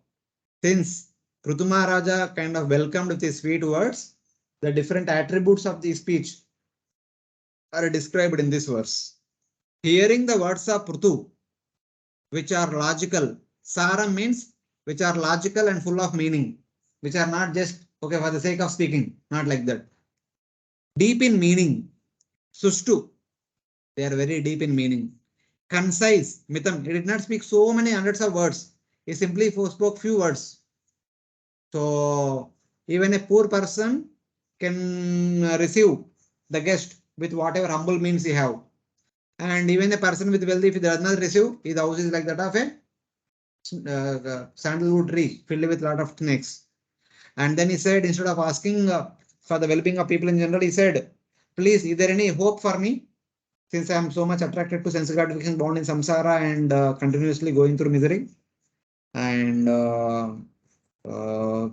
since Prthu Maharaja kind of welcomed with his sweet words, the different attributes of the speech are described in this verse. Hearing the words of Prthu, which are logical, Saram means which are logical and full of meaning, which are not just okay for the sake of speaking, not like that. Deep in meaning, Sushtu, they are very deep in meaning. Concise, Mitam, he did not speak so many hundreds of words. He simply spoke few words. So even a poor person can receive the guest with whatever humble means he have. And even a person with wealth, if he does not receive, his house is like that of a sandalwood tree filled with a lot of snakes. And then he said, instead of asking for the well-being of people in general, he said, please, is there any hope for me? Since I am so much attracted to sense gratification, bound in samsara and continuously going through misery. And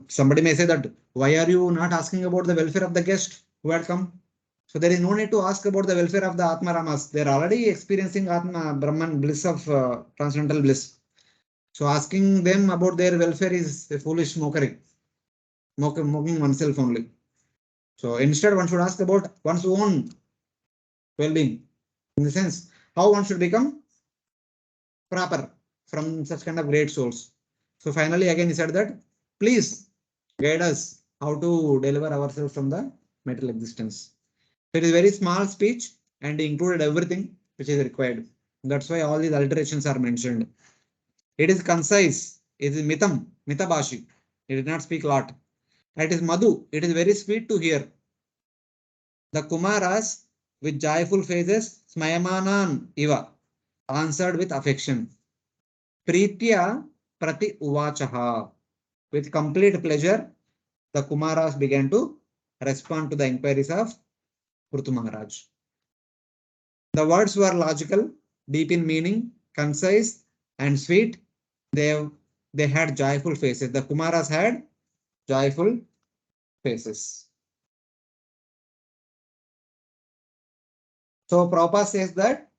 somebody may say that, why are you not asking about the welfare of the guest who had come? So there is no need to ask about the welfare of the Atma Ramas. They are already experiencing Atma Brahman bliss of transcendental bliss. So asking them about their welfare is a foolish mockery, mocking oneself only. So instead, one should ask about one's own well-being. In the sense, how one should become proper from such kind of great souls. So finally, again, he said that, please guide us how to deliver ourselves from the material existence. So it is very small speech and he included everything which is required. That's why all these alterations are mentioned. It is concise. It is mitabashi. It did not speak a lot. It is madhu. It is very sweet to hear. The Kumaras with joyful faces, smayamanan iva, answered with affection. Pritya prati uvachaha. With complete pleasure, the Kumaras began to respond to the inquiries of Prthu Maharaj. The words were logical, deep in meaning, concise, and sweet. They had joyful faces. The Kumaras had joyful faces. So Prabhupada says that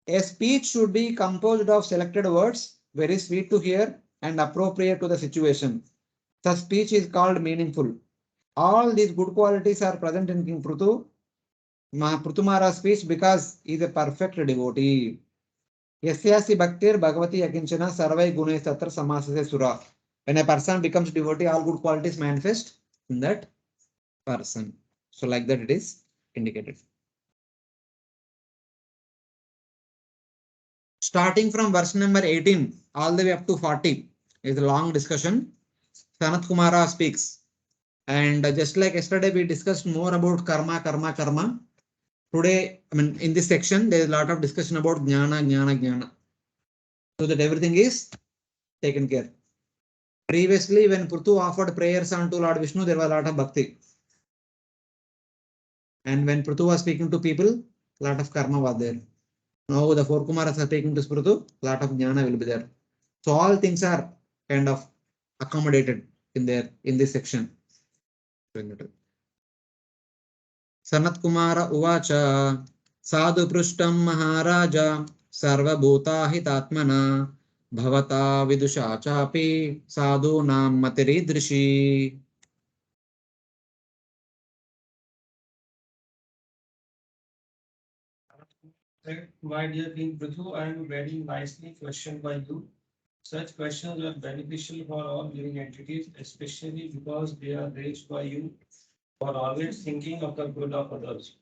a speech should be composed of selected words, very sweet to hear and appropriate to the situation. Such speech is called meaningful. All these good qualities are present in King Prthu Mara's speech because he is a perfect devotee. Yasyasi bhaktir bhagavati akinchana sarvai gunes tatra samasase sura. When a person becomes devotee, all good qualities manifest in that person. So like that it is indicated. Starting from verse number 18 all the way up to 40 is a long discussion. Sanat Kumara speaks. And just like yesterday, we discussed more about karma. Today, in this section, there is a lot of discussion about jnana. So that everything is taken care. Previously, when Prthu offered prayers unto Lord Vishnu, there was a lot of bhakti. And when Prthu was speaking to people, a lot of karma was there. Now the four Kumaras are speaking to Prthu, a lot of jnana will be there. So all things are kind of accommodated in this section. Sanat Kumara uvacha sadhu prustam maharaja sarvabhuta hitatmana bhavata vidusha chapi sadhu nam matiridrishi. My dear King Prthu, I am very nicely questioned by you. Such questions are beneficial for all living entities, especially because they are raised by you for always thinking of the good of others.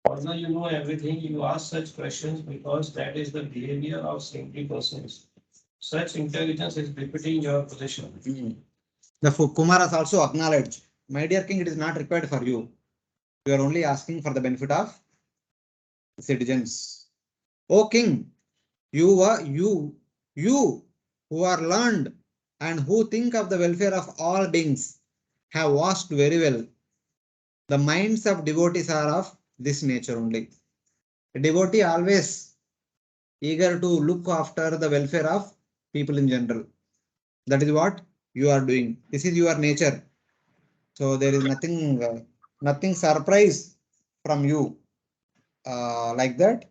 Although you know everything, you ask such questions because that is the behavior of saintly persons. Such intelligence is befitting your position. The Kumaras also acknowledge, my dear king, it is not required for you. You are only asking for the benefit of citizens. O king, you who are learned and who think of the welfare of all beings have watched very well. The minds of devotees are of this nature only. A devotee always eager to look after the welfare of people in general. That is what you are doing. This is your nature. So there is nothing surprise from you like that.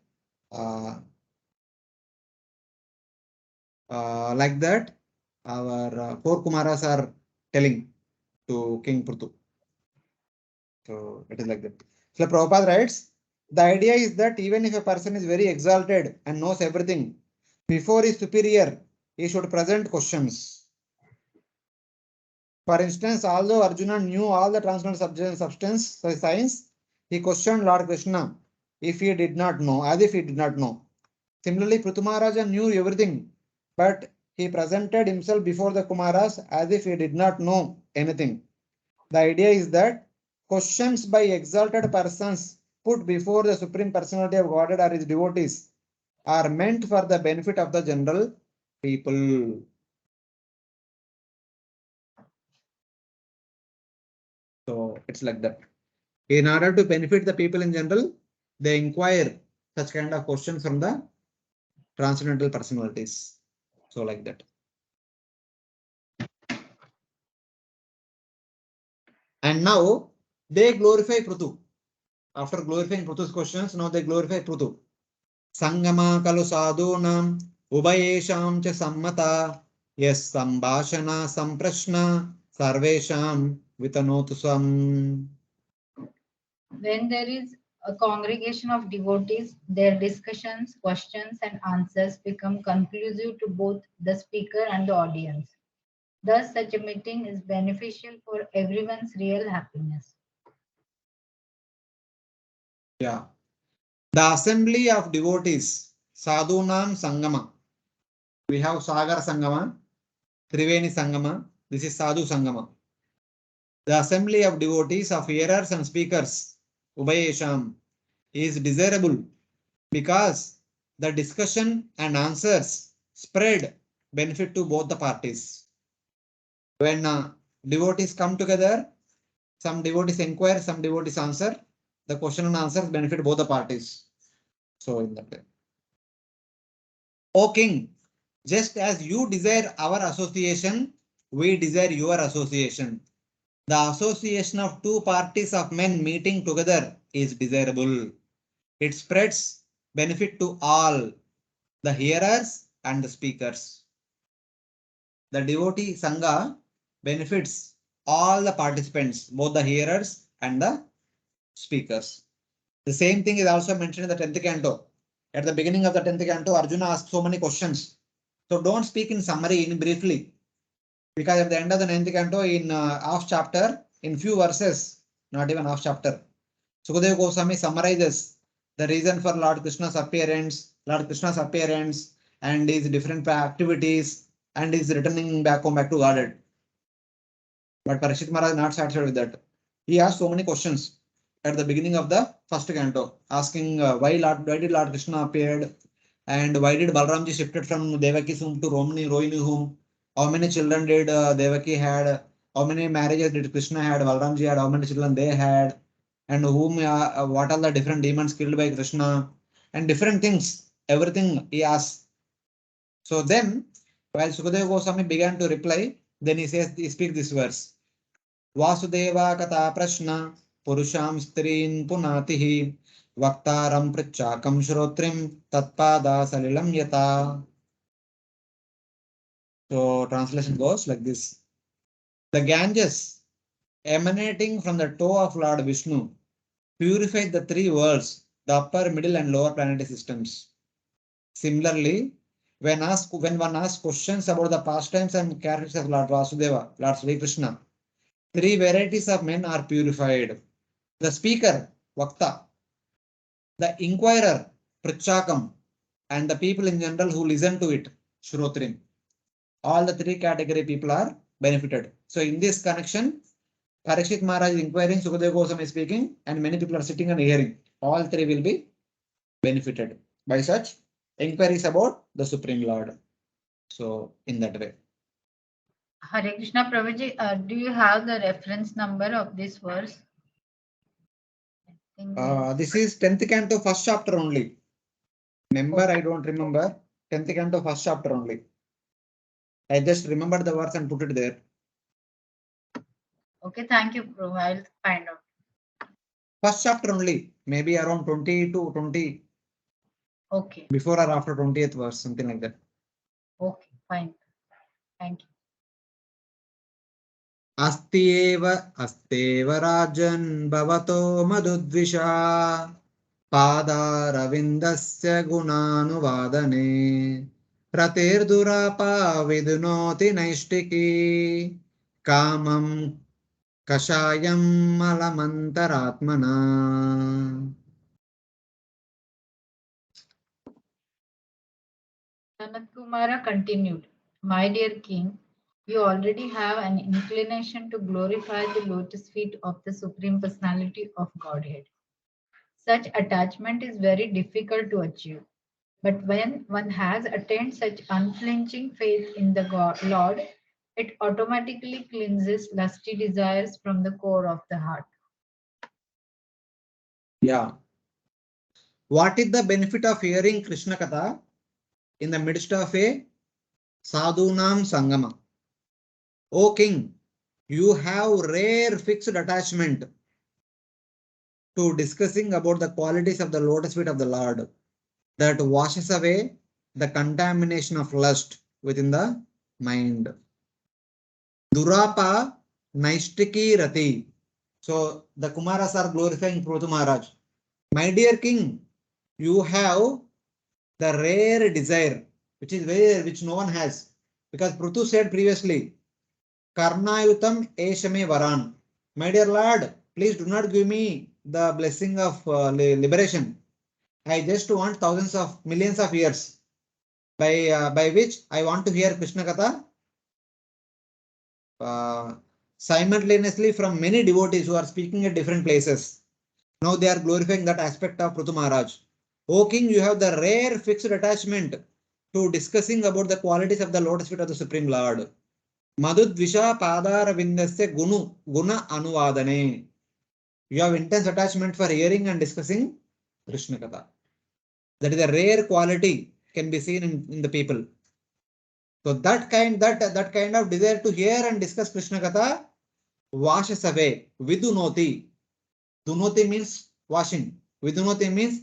Like that, our four Kumaras are telling to King Prthu. So it is like that. So Prabhupada writes, the idea is that even if a person is very exalted and knows everything, before his superior, he should present questions. For instance, although Arjuna knew all the transcendental substance science, he questioned Lord Krishna if he did not know, as if he did not know. Similarly, Prthu Maharaja knew everything, but he presented himself before the Kumaras as if he did not know anything. The idea is that questions by exalted persons put before the Supreme Personality of Godhead or his devotees are meant for the benefit of the general people. So it's like that. In order to benefit the people in general, they inquire such kind of questions from the transcendental personalities. So like that. And now they glorify Prthu. After glorifying Prthu's questions, now they glorify Prthu. Sangama kalu sadhunam ubayesham cha sammata yes sambhashana samprashna sarvesham vitanotusam. When there is a congregation of devotees, their discussions, questions, and answers become conclusive to both the speaker and the audience. Thus, such a meeting is beneficial for everyone's real happiness. Yeah. The assembly of devotees, Sadhunam Sangama. We have Sagar Sangama, Triveni Sangama. This is Sadhu Sangama. The assembly of devotees, of hearers and speakers, Ubayesham, is desirable because the discussion and answers spread benefit to both the parties. When devotees come together, some devotees inquire, some devotees answer. The question and answers benefit both the parties. So in that way. O King, just as you desire our association, we desire your association. The association of two parties of men meeting together is desirable. It spreads benefit to all, the hearers and the speakers. The devotee Sangha benefits all the participants, both the hearers and the speakers. The same thing is also mentioned in the 10th canto. At the beginning of the 10th canto, Arjuna asked so many questions. So don't speak in summary, in briefly, because at the end of the 9th canto, in half chapter, in few verses, not even half chapter, Sukadeva Goswami summarizes the reason for Lord Krishna's appearance, and his different activities, and his returning back home back to Godhead. But Parikshit Maharaj is not satisfied with that. He asked so many questions at the beginning of the first canto, asking why did Lord Krishna appeared, and why did Balramji shifted from Devaki's home to Rohini home? How many children did Devaki had? How many marriages did Krishna had? Balramji had? How many children they had? And whom? What are the different demons killed by Krishna? And different things. Everything he asked. So then, while Sukadeva Goswami began to reply, then he speaks this verse. Vasudeva kata prashna purusham strin punatihi vaktaram prichakam shrotrim tatpada salilam yata. So translation goes like this. The Ganges emanating from the toe of Lord Vishnu purified the three worlds, the upper, middle and lower planetary systems. Similarly, when one asks questions about the pastimes and characters of Lord Vasudeva, Lord Sri Krishna, three varieties of men are purified. The speaker, Vakta, the inquirer, Prichakam, and the people in general who listen to it, Shrotrim. All the three category people are benefited. So in this connection, Parikshit Maharaj is inquiring, Sukadeva Goswami is speaking, and many people are sitting and hearing. All three will be benefited by such inquiries about the Supreme Lord. So in that way. Hare Krishna Prabhuji, do you have the reference number of this verse? This is 10th canto, first chapter only. Number Okay. I don't remember. 10th canto, first chapter only. I just remembered the verse and put it there. Okay, thank you, Prabhu. I'll find out. First chapter only, maybe around 20 to 20. Okay. Before or after 20th verse, something like that. Okay, fine. Thank you. अस्त्येव राजन् भवतो मधुद्विषा पादारविन्दस्य गुणानुवादने रतिर्दुरापा विदुनोति नैष्टिकी कामं कषायं मलमन्तरात्मना. Sanat Kumara continued, My dear king, you already have an inclination to glorify the lotus feet of the Supreme Personality of Godhead. Such attachment is very difficult to achieve. But when one has attained such unflinching faith in the Lord, it automatically cleanses lusty desires from the core of the heart. Yeah. What is the benefit of hearing Krishna Katha in the midst of a Sadhunam Sangama? O king, you have rare fixed attachment to discussing about the qualities of the lotus feet of the Lord that washes away the contamination of lust within the mind. Durapa Naishtiki Rati. So the Kumaras are glorifying Prthu Maharaj. My dear king, you have the rare desire, which is very rare, which no one has. Because Prthu said previously, Karnayutam Eshame Varan. My dear Lord, please do not give me the blessing of liberation. I just want thousands of millions of years by which I want to hear Krishna Katha simultaneously from many devotees who are speaking at different places. Now they are glorifying that aspect of Prthu Maharaj. O king, you have the rare fixed attachment to discussing about the qualities of the lotus feet of the Supreme Lord. Madhudvisha Padara Vindasya Guna Anuvadane. You have intense attachment for hearing and discussing Krishna Katha. That is a rare quality can be seen in the people. So that kind of desire to hear and discuss Krishna Katha washes away. Vidunoti. Dunoti means washing. Vidunoti means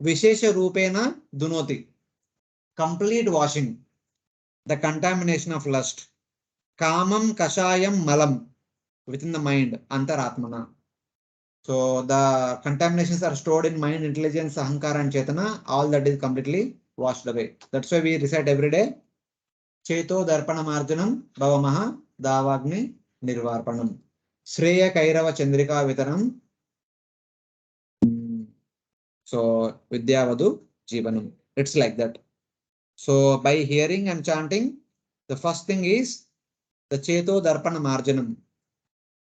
Vishesha Rupena Dunoti. Complete washing. The contamination of lust. Kamam Kashayam Malam. Within the mind. Antaratmana. So the contaminations are stored in mind, intelligence, ahankara and chetana. All that is completely washed away. That's why we recite every day. Cheto Darpana Marjanam Bhavamaha Davagni Nirvarpanam. Shreya Kairava Chandrika Vitaram. So Vidyavadu Jivanam. It's like that. So by hearing and chanting, the first thing is the Cheto Darpana Marjanam.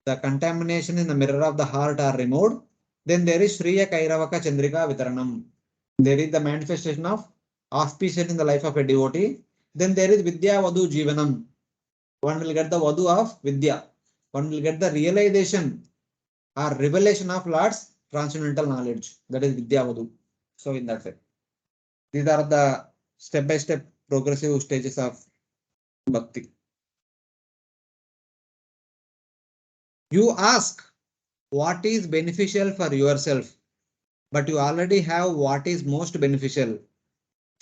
The contamination in the mirror of the heart are removed. Then there is Shriya Kairavaka Chandrika Vitaranam. There is the manifestation of auspicious in the life of a devotee. Then there is Vidya Vadu Jivanam. One will get the Vadu of Vidya. One will get the realization or revelation of Lord's transcendental knowledge. That is Vidya Vadu. So in that way, these are the step-by-step progressive stages of Bhakti. You ask what is beneficial for yourself, but you already have what is most beneficial.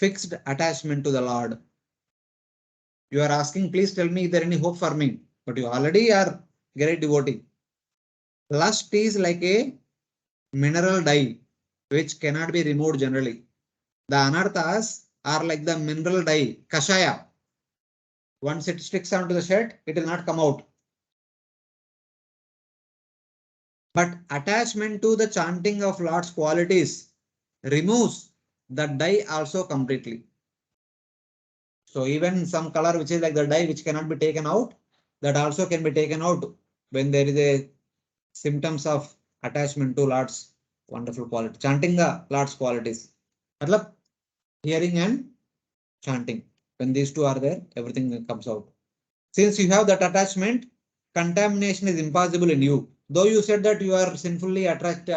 Fixed attachment to the Lord. You are asking, please tell me, is there any hope for me? But you already are great devotee. Lust is like a mineral dye, which cannot be removed generally. The anarthas are like the mineral dye, kashaya. Once it sticks onto the shirt, it will not come out. But attachment to the chanting of Lord's qualities removes the dye also completely. So even some color which is like the dye which cannot be taken out, that also can be taken out when there is a symptoms of attachment to Lord's wonderful quality. Chanting the Lord's qualities. Matlab, hearing and chanting. When these two are there, everything comes out. Since you have that attachment, contamination is impossible in you. Though you said that you are sinfully attached,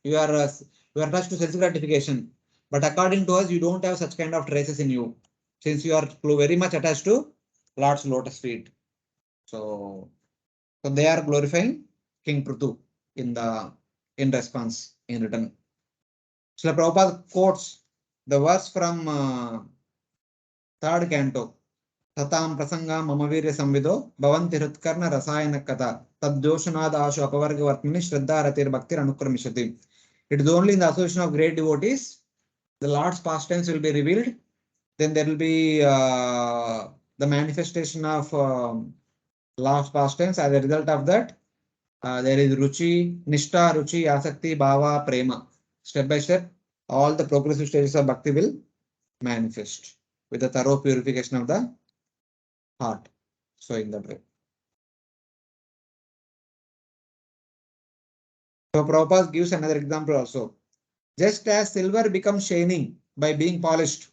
you are attached to sense gratification. But according to us, you don't have such kind of traces in you, since you are very much attached to Lord's lotus feet. So they are glorifying King Prthu in response in return. Srila Prabhupada quotes the verse from third canto. Tatam prasanga mamavirya samvido bhavanti hritkarna rasayana kata tadjoshunad ashu apavarga vartmini shraddha ratir bhaktir anukramishati. It is only in the association of great devotees the Lord's pastimes will be revealed. Then there will be the manifestation of Lord's pastimes. As a result of that, there is ruchi, nishta, ruchi, asakti, bhava, prema. Step by step, all the progressive stages of bhakti will manifest with the thorough purification of the heart. So in that way. So Prabhupada gives another example also. Just as silver becomes shining by being polished,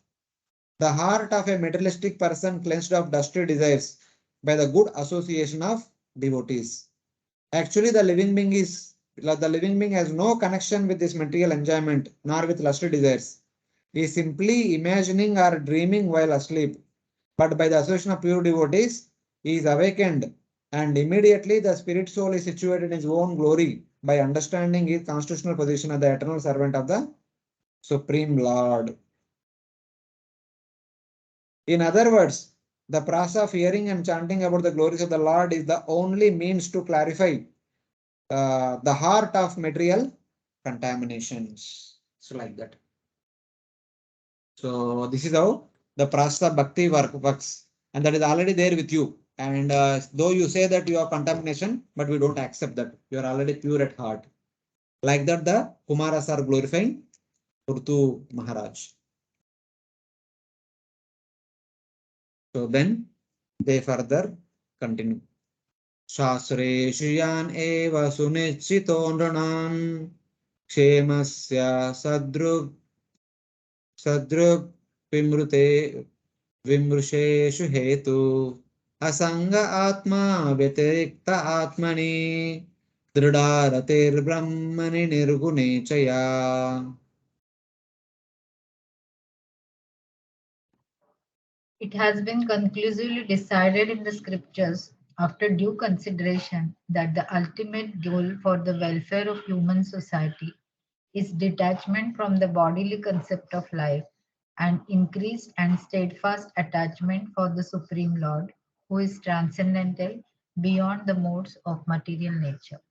the heart of a materialistic person cleansed of dusty desires by the good association of devotees. Actually, the living being has no connection with this material enjoyment nor with lusty desires. He is simply imagining or dreaming while asleep. But by the association of pure devotees, he is awakened, and immediately the spirit soul is situated in his own glory by understanding his constitutional position as the eternal servant of the Supreme Lord. In other words, the process of hearing and chanting about the glories of the Lord is the only means to clarify the heart of material contaminations. So like that. So this is how the process of bhakti works, and that is already there with you. And though you say that you have contamination, but we don't accept that. You are already pure at heart. Like that, the Kumaras are glorifying Prthu Maharaj. So then they further continue. Shasreshu yan eva sunichito nranam kshemasya sadrug vimrute vimrusheshu hetu asanga atma vyatirikta atmani dridaratir brahmani nirgune chaya. It has been conclusively decided in the scriptures, after due consideration, that the ultimate goal for the welfare of human society is detachment from the bodily concept of life and increased and steadfast attachment for the Supreme Lord, who is transcendental beyond the modes of material nature.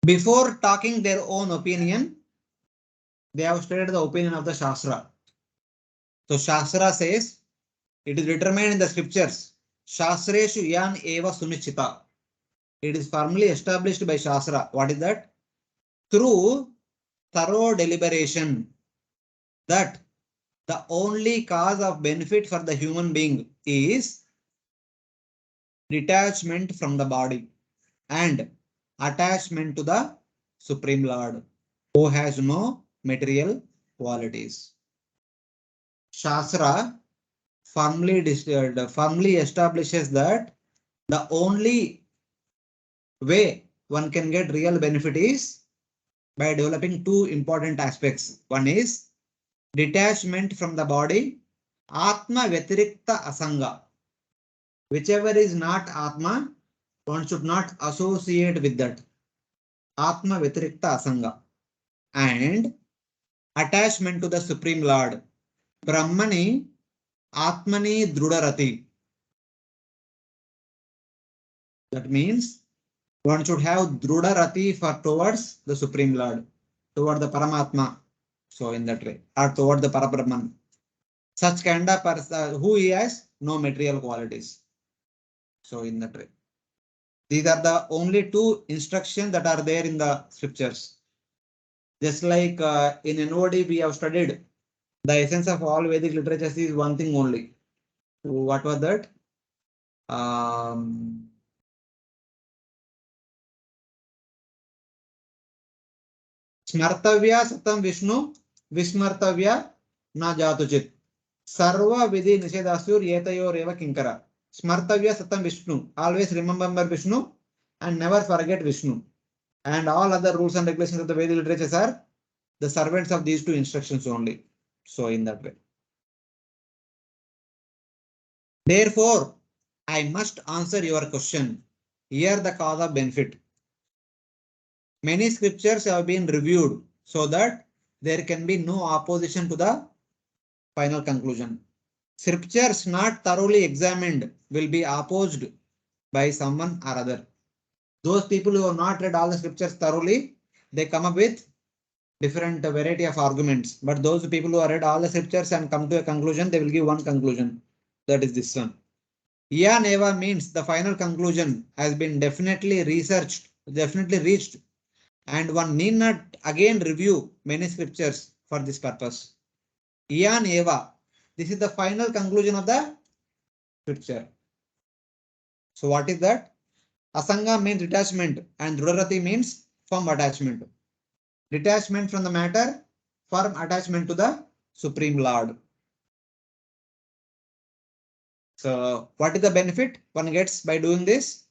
Before talking their own opinion, they have stated the opinion of the Shastra. So Shastra says, it is determined in the scriptures. Shastreshu yan eva sunichita. It is firmly established by Shastra. What is that? Through thorough deliberation, that the only cause of benefit for the human being is detachment from the body and attachment to the Supreme Lord, who has no material qualities. Shastra firmly establishes that the only way one can get real benefit is by developing two important aspects. One is detachment from the body, Atma Vyatirikta Asanga. Whichever is not Atma, one should not associate with that. Atma Vyatirikta Asanga. And attachment to the Supreme Lord. Brahmani Atmani Drudarati. That means one should have Drudarati for towards the Supreme Lord, toward the Paramatma. So in that way, or toward the Parabrahman. Such kind of person who he has no material qualities. So in that way. These are the only two instructions that are there in the scriptures. Just like in NOD we have studied, the essence of all Vedic literatures is one thing only. What was that? Smartavya Satam Vishnu Vismartavya Na Jatuchit. Sarva Vidhi Nishedasur Yetayor Eva Kinkara. Smartavya Satam Vishnu. Always remember Vishnu and never forget Vishnu. And all other rules and regulations of the Vedic literatures are the servants of these two instructions only. So in that way. Therefore, I must answer your question. Here the cause of benefit. Many scriptures have been reviewed so that there can be no opposition to the final conclusion. Scriptures not thoroughly examined will be opposed by someone or other. Those people who have not read all the scriptures thoroughly, they come up with different variety of arguments. But those people who have read all the scriptures and come to a conclusion, they will give one conclusion. That is this one. Ya Neva means the final conclusion has been definitely researched, definitely reached, and one need not again review many scriptures for this purpose. Ya Neva, this is the final conclusion of the scripture. So what is that? Asanga means detachment and Drudarati means firm attachment. Detachment from the matter, firm attachment to the Supreme Lord. So what is the benefit one gets by doing this?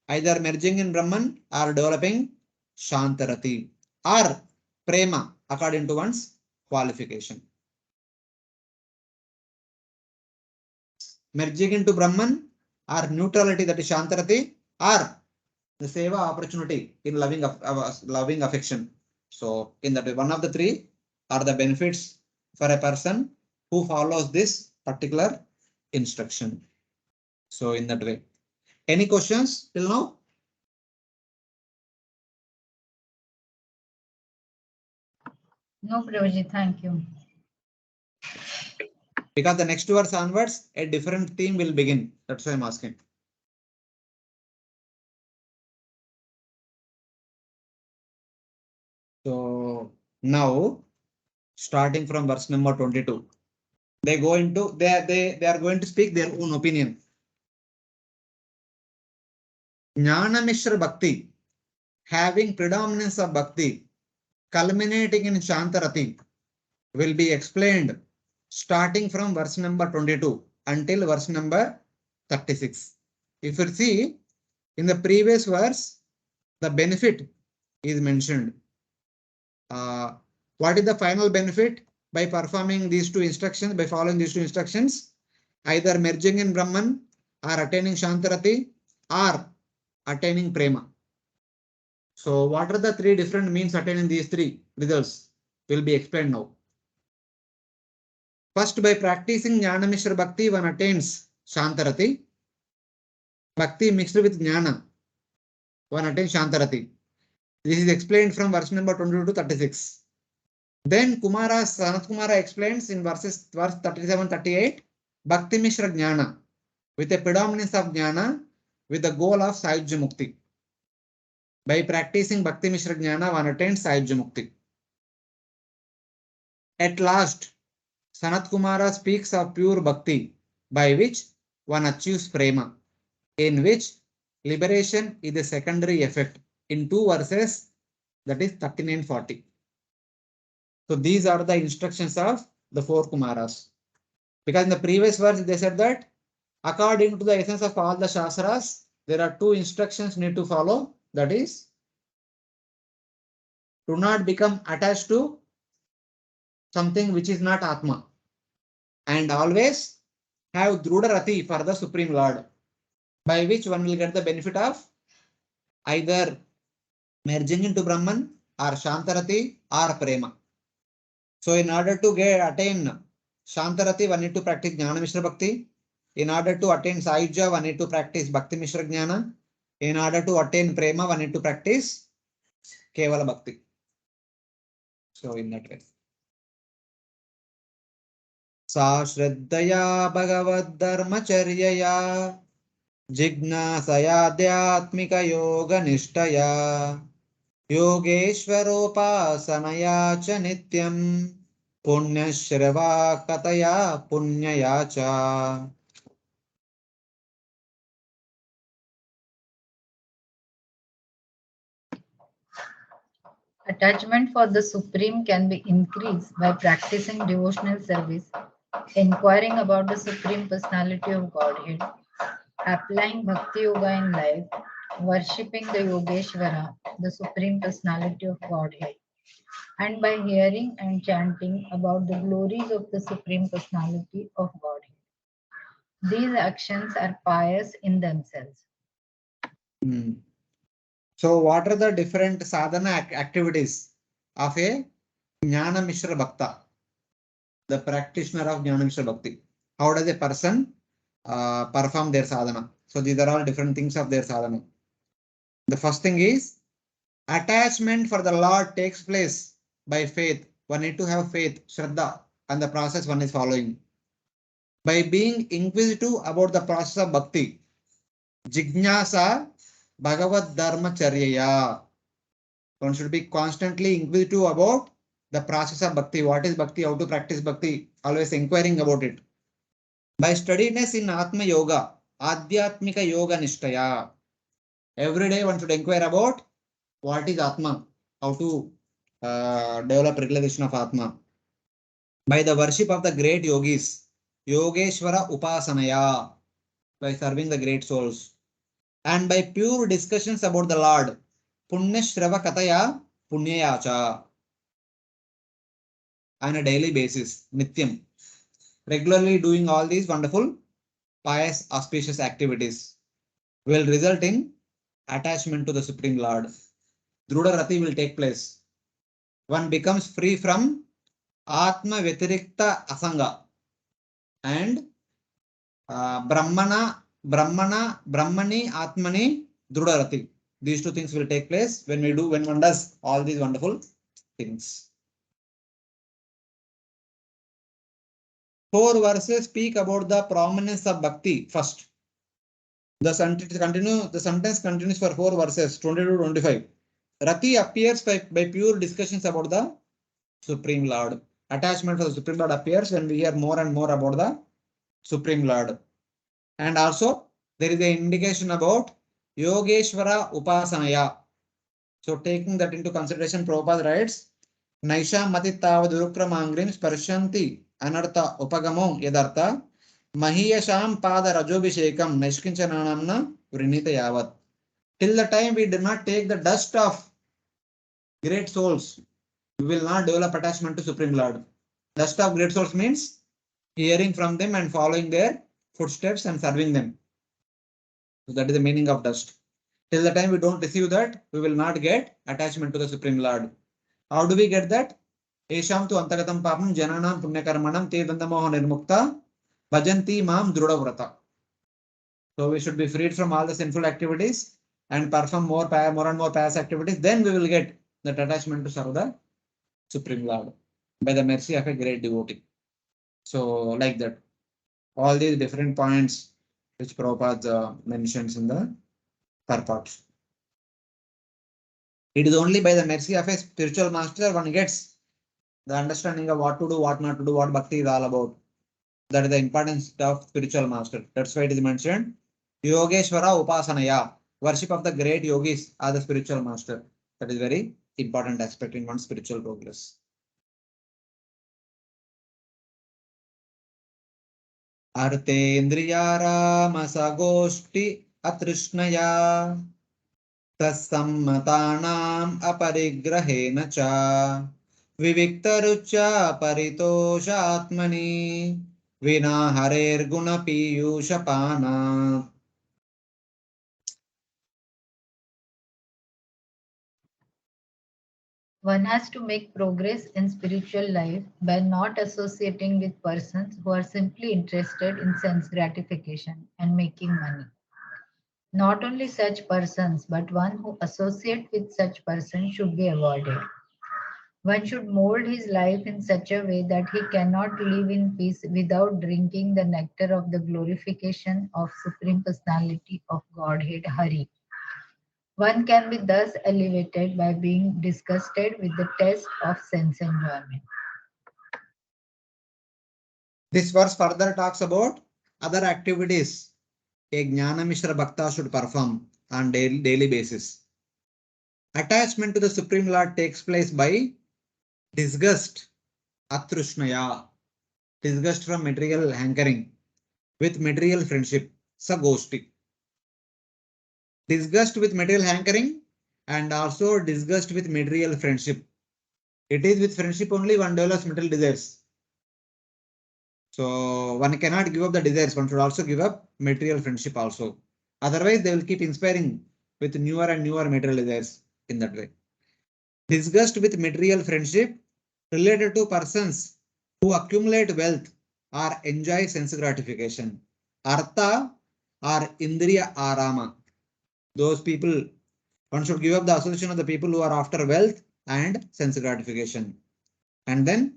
Either merging in Brahman or developing Shantarati or Prema according to one's qualification. Merging into Brahman or neutrality, that is Shantarati, or the seva opportunity in loving affection. So in that way, one of the three are the benefits for a person who follows this particular instruction. So in that way. Any questions till now? No, Prabhuji, thank you. Because the next verse onwards, a different theme will begin. That's why I'm asking. So now, starting from verse number 22, they are going to speak their own opinion. Jnana Mishra Bhakti, having predominance of Bhakti, culminating in Shantarati, will be explained starting from verse number 22 until verse number 36. If you see, in the previous verse, the benefit is mentioned. What is the final benefit by performing these two instructions, by following these two instructions? Either merging in Brahman or attaining Shantarati or attaining Prema. So what are the three different means attaining these three results will be explained now. First, by practicing Jnana Mishra Bhakti, one attains Shantarati. Bhakti mixed with Jnana, one attains Shantarati. This is explained from verse number 22 to 36. Then Kumaras, Sanat Kumara explains in verse 37-38, Bhakti Mishra Jnana, with a predominance of Jnana, with the goal of Sayujya Mukti. By practicing Bhakti Mishra Jnana, one attains Sayujya Mukti. At last, Sanat Kumara speaks of pure Bhakti, by which one achieves Prema, in which liberation is a secondary effect, in two verses, that is 39-40. So these are the instructions of the four Kumaras. Because in the previous verse, they said that according to the essence of all the Shastras, there are two instructions need to follow. That is, do not become attached to something which is not Atma. And always have Drudharati for the Supreme Lord, by which one will get the benefit of either merging into Brahman or Shantarati or Prema. So in order to attain Shantarati, one need to practice Jnana Mishra Bhakti. In order to attain Sayujya, one need to practice Bhakti Mishra Jnana. In order to attain Prema, one need to practice Kevala Bhakti. So in that way. Sa Shraddhaya Bhagavad Dharmacharya Jignasaya Dhyatmika Yoga Nishtaya Yogeshwaropasanaya cha Nityam Punyashrava Kataya Punyaya cha. Attachment for the Supreme can be increased by practicing devotional service, inquiring about the Supreme Personality of Godhead, applying Bhakti Yoga in life, worshipping the Yogeshwara, the Supreme Personality of Godhead, and by hearing and chanting about the glories of the Supreme Personality of Godhead. These actions are pious in themselves. So what are the different sadhana activities of a Jnana Mishra Bhakta, the practitioner of Jnana Mishra Bhakti? How does a person perform their sadhana? So these are all different things of their sadhana. The first thing is attachment for the Lord takes place by faith. One need to have faith, Shraddha, and the process one is following. By being inquisitive about the process of Bhakti, Jignasa Bhagavad Dharmacharya. One should be constantly inquisitive about the process of Bhakti. What is Bhakti? How to practice Bhakti? Always inquiring about it. By steadiness in Atma Yoga, Adhyatmika Yoga Nishtaya. Every day one should inquire about what is Atma, how to develop realization of Atma. By the worship of the great yogis, Yogeshwara Upasanaya, by serving the great souls. And by pure discussions about the Lord, Punyashrava Kataya Punyayacha, on a daily basis, Nityam. Regularly doing all these wonderful, pious, auspicious activities will result in attachment to the Supreme Lord. Drudharati will take place. One becomes free from Atma Vetirikta Asanga and Brahmani Atmani Drudharati. These two things will take place when one does all these wonderful things. 4 verses speak about the prominence of bhakti first. The sentence continues for 4 verses, 20 to 25. Rati appears by pure discussions about the Supreme Lord. Attachment for the Supreme Lord appears when we hear more and more about the Supreme Lord. And also, there is an indication about Yogeshwara Upasanaya. So, taking that into consideration, Prabhupada writes, Naisha Matitava Durukramangrim Sparshanti Anartha Upagamo Yadartha Mahiyasham Pada Rajobhishekam Nishkinchananamna Vrinita Yavat. Till the time we do not take the dust of great souls, we will not develop attachment to Supreme Lord. Dust of great souls means hearing from them and following their footsteps and serving them. So that is the meaning of dust. Till the time we don't receive that, we will not get attachment to the Supreme Lord. How do we get that? Esham tu antagatam papam jananam punyakarmanam te dandamoha nirmukta bhajanti mam drudavrata. So we should be freed from all the sinful activities and perform more and more pious activities. Then we will get that attachment to serve the Supreme Lord by the mercy of a great devotee. So like that, all these different points which Prabhupada mentions in the purport. It is only by the mercy of a spiritual master one gets the understanding of what to do, what not to do, what bhakti is all about. That is the importance of spiritual master. That's why it is mentioned Yogeshwara Upasanaya, worship of the great yogis are the spiritual master. That is very important aspect in one's spiritual progress. Artendriyaramasa atrishnaya tassammatanam aparigrahena cha viviktarucha paritosha atmani vina harer guna piyusha pana. One has to make progress in spiritual life by not associating with persons who are simply interested in sense gratification and making money. Not only such persons, but one who associates with such persons should be avoided. One should mold his life in such a way that he cannot live in peace without drinking the nectar of the glorification of Supreme Personality of Godhead Hari. One can be thus elevated by being disgusted with the test of sense enjoyment. This verse further talks about other activities a Jnana Mishra Bhakta should perform on daily basis. Attachment to the Supreme Lord takes place by disgust, atrushnaya, disgust from material hankering, with material friendship, sagoshti. Disgust with material hankering and also disgust with material friendship. It is with friendship only one develops material desires. So one cannot give up the desires, one should also give up material friendship also. Otherwise, they will keep inspiring with newer and newer material desires in that way. Disgust with material friendship related to persons who accumulate wealth or enjoy sense gratification. Artha or Indriya Arama. Those people, one should give up the association of the people who are after wealth and sense gratification. And then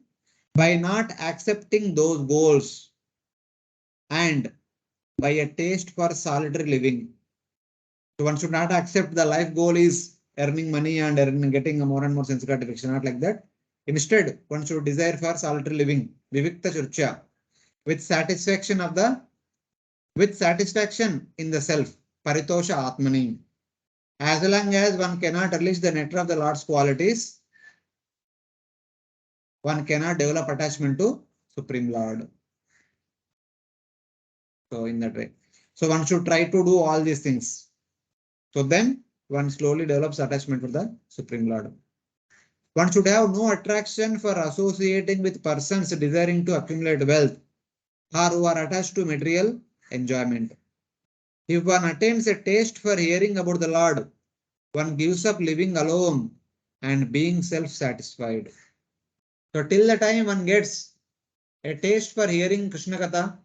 by not accepting those goals and by a taste for solitary living. So one should not accept the life goal is earning money and getting more and more sense gratification, not like that. Instead, one should desire for solitary living, vivikta churcha, with satisfaction in the self, paritosha atmani. As long as one cannot release the nectar of the Lord's qualities, one cannot develop attachment to Supreme Lord. So in that way. So one should try to do all these things. So then one slowly develops attachment to the Supreme Lord. One should have no attraction for associating with persons desiring to accumulate wealth or who are attached to material enjoyment. If one attains a taste for hearing about the Lord, one gives up living alone and being self-satisfied. So till the time one gets a taste for hearing Krishna Katha,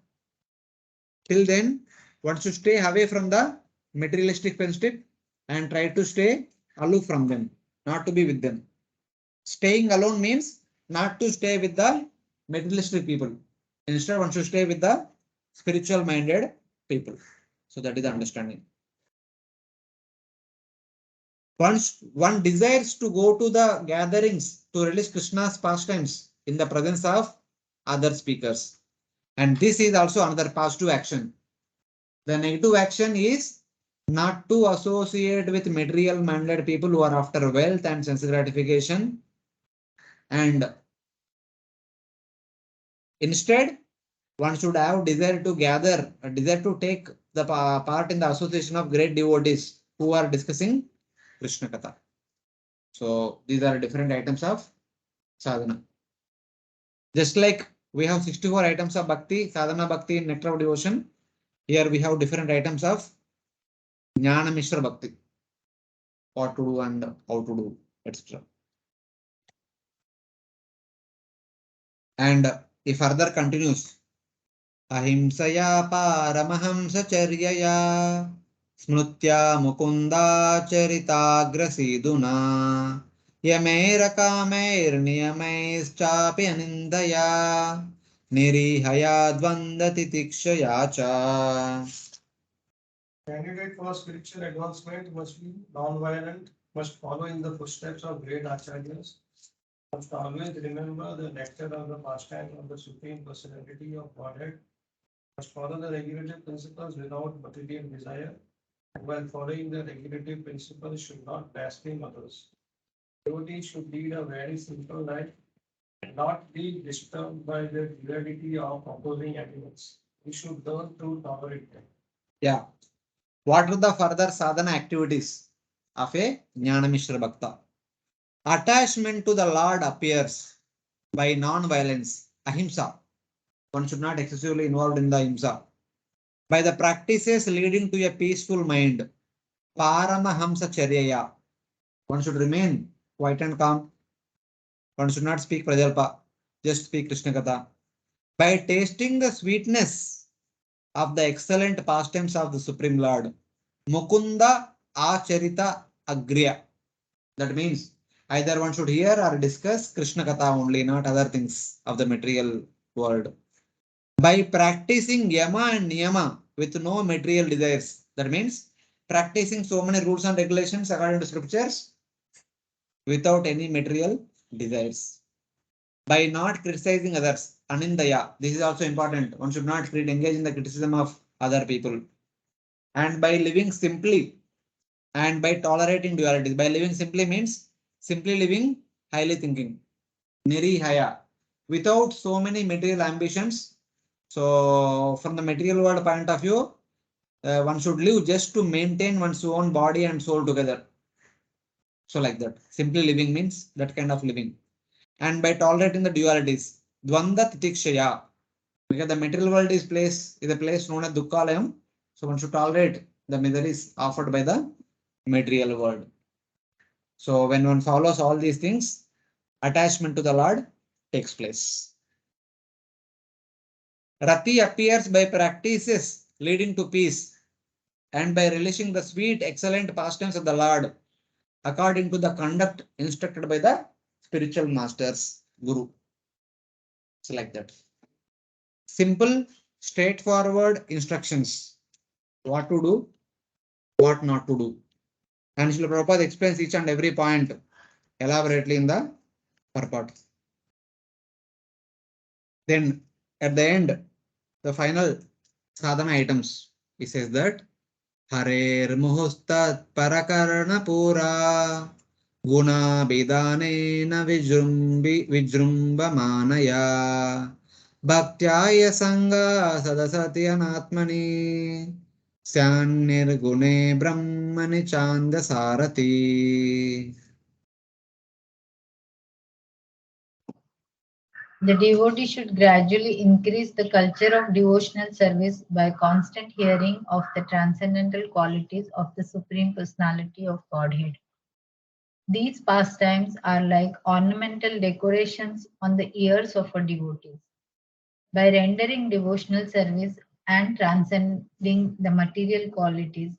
till then one should stay away from the materialistic friendship and try to stay aloof from them, not to be with them. Staying alone means not to stay with the materialistic people. Instead, one should stay with the spiritual minded people. So that is the understanding. Once one desires to go to the gatherings to release Krishna's pastimes in the presence of other speakers. And this is also another positive action. The negative action is not to associate with material minded people who are after wealth and sense gratification. And instead, one should have desire to gather, a desire to take the part in the association of great devotees who are discussing Krishna Katha. So these are different items of sadhana. Just like we have 64 items of bhakti, sadhana bhakti, nectar of devotion. Here we have different items of jnana mishra bhakti. What to do and how to do, etc. And he further continues. Ahimsaya paramahamsacharyaya smrutya mukundacharitagраsiduna yamerakamerniyameischapi anindaya nirihaya dvandatitikshaya cha. Candidate for spiritual advancement must be non-violent, must follow in the footsteps of great acharyas, must always remember the nectar of the pastime of the Supreme Personality of Godhead, must follow the regulative principles without material desire, and while following the regulative principles should not blaspheme others. Devotees should lead a very simple life and not be disturbed by the duality of opposing elements. We should learn to tolerate them. Yeah. What are the further sadhana activities of a jnana mishra bhakta? Attachment to the Lord appears by non-violence, ahimsa. One should not excessively involved in the ahimsa. By the practices leading to a peaceful mind, paramahamsa charyaya. One should remain quiet and calm. One should not speak prajalpa, just speak Krishna Katha. By tasting the sweetness of the excellent pastimes of the Supreme Lord, Mukunda Acharita Agriya. That means either one should hear or discuss Krishna Katha only, not other things of the material world. By practicing Yama and Niyama with no material desires. That means practicing so many rules and regulations according to scriptures without any material desires. By not criticizing others, Anindaya. This is also important. One should not engage in the criticism of other people. And by living simply and by tolerating dualities. By living simply means simply living, highly thinking. Nirihaya. Without so many material ambitions. So from the material world point of view, one should live just to maintain one's own body and soul together. So like that. Simply living means that kind of living. And by tolerating the dualities. Dvanda titikshaya. Because the material world is a place known as Dukkhalayam. So one should tolerate the miseries offered by the material world. So when one follows all these things, attachment to the Lord takes place. Rati appears by practices leading to peace and by relishing the sweet, excellent pastimes of the Lord according to the conduct instructed by the spiritual masters, Guru. It's like that. Simple, straightforward instructions. What to do, what not to do. And Srila Prabhupada explains each and every point elaborately in the purport. Then at the end, the final sadhana items, he says that Harer Muhustat Parakarana Pura Guna Bidanena Vijrumba Manaya Bhaktyaya Sangha Sadasati Anatmani Sannirgune Brahmani Chanda Sarati. The devotee should gradually increase the culture of devotional service by constant hearing of the transcendental qualities of the Supreme Personality of Godhead. These pastimes are like ornamental decorations on the ears of a devotee. By rendering devotional service and transcending the material qualities,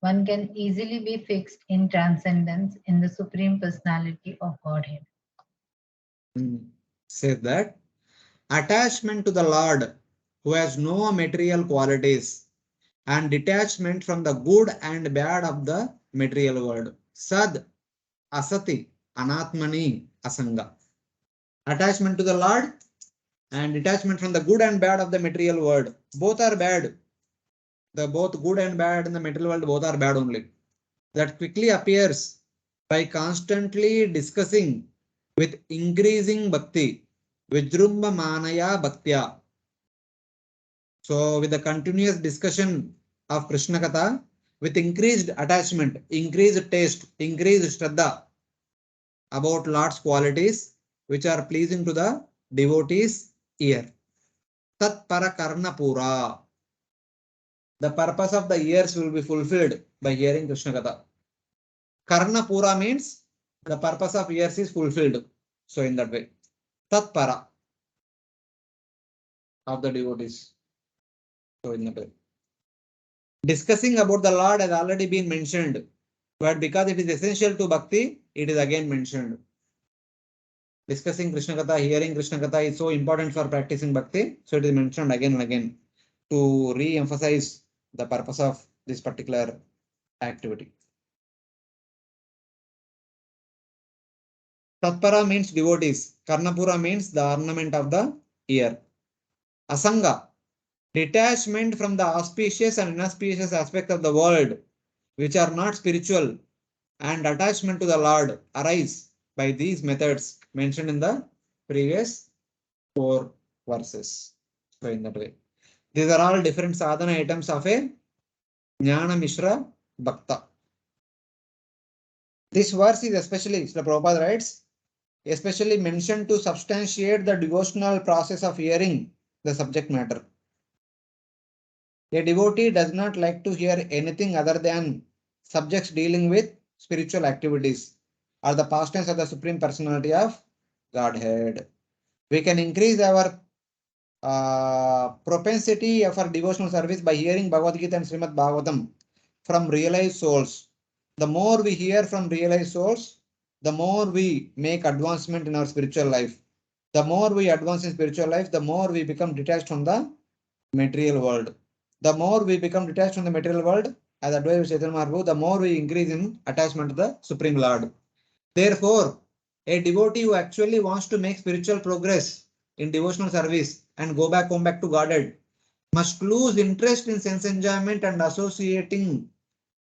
one can easily be fixed in transcendence in the Supreme Personality of Godhead. Says that attachment to the Lord who has no material qualities, and detachment from the good and bad of the material world. Sad, asati, anatmani, asanga. Attachment to the Lord and detachment from the good and bad of the material world. Both are bad. The both good and bad in the material world, both are bad only. That quickly appears by constantly discussing with increasing bhakti, Vijrumbha Manaya Bhaktya. So with the continuous discussion of Krishna Katha, with increased attachment, increased taste, increased Shraddha about Lord's qualities, which are pleasing to the devotees' ear. Tat para karna pura. The purpose of the ears will be fulfilled by hearing Krishna Katha. Karna pura means the purpose of ears is fulfilled. So in that way, tat para of the devotees. So in that way. Discussing about the Lord has already been mentioned, but because it is essential to bhakti, it is again mentioned. Discussing Krishna Katha, hearing Krishna Katha is so important for practicing bhakti, so it is mentioned again and again to re-emphasize the purpose of this particular activity. Tatpara means devotees. Karnapura means the ornament of the ear. Asanga, detachment from the auspicious and inauspicious aspect of the world, which are not spiritual, and attachment to the Lord arise by these methods mentioned in the previous 4 verses. So in that way, these are all different sadhana items of a Jnana Mishra Bhakta. This verse is especially, Srila Prabhupada writes, especially mentioned to substantiate the devotional process of hearing the subject matter. A devotee does not like to hear anything other than subjects dealing with spiritual activities or the pastimes of the Supreme Personality of Godhead. We can increase our propensity for devotional service by hearing Bhagavad Gita and Srimad Bhagavatam from realized souls. The more we hear from realized souls, the more we make advancement in our spiritual life. The more we advance in spiritual life, the more we become detached from the material world. The more we become detached from the material world, as advised by Chaitanya Mahaprabhu, the more we increase in attachment to the Supreme Lord. Therefore, a devotee who actually wants to make spiritual progress in devotional service and go back home back to Godhead must lose interest in sense enjoyment and associating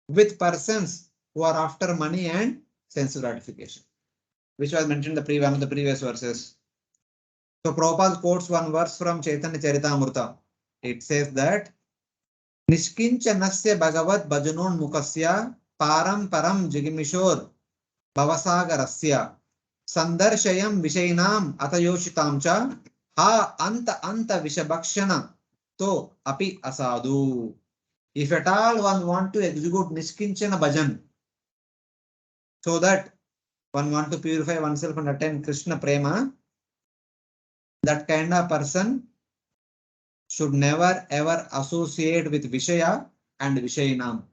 with persons who are after money and sense gratification, which was mentioned in one of the previous verses. So Prabhupada quotes one verse from Chaitanya Charitamrita. It says that Nishkinchanasya Bhagavad Bhajanon Mukasya Param Param Jigimishor Bhavasagarasya Sandarshayam Vishainam Atayoshitamcha Ha Anta Anta Vishabhakshana To Api Asadu. If at all one want to execute Nishkinchana Bhajan, so that one want to purify oneself and attain Krishna Prema, that kind of person should never ever associate with Vishaya and Vishainam,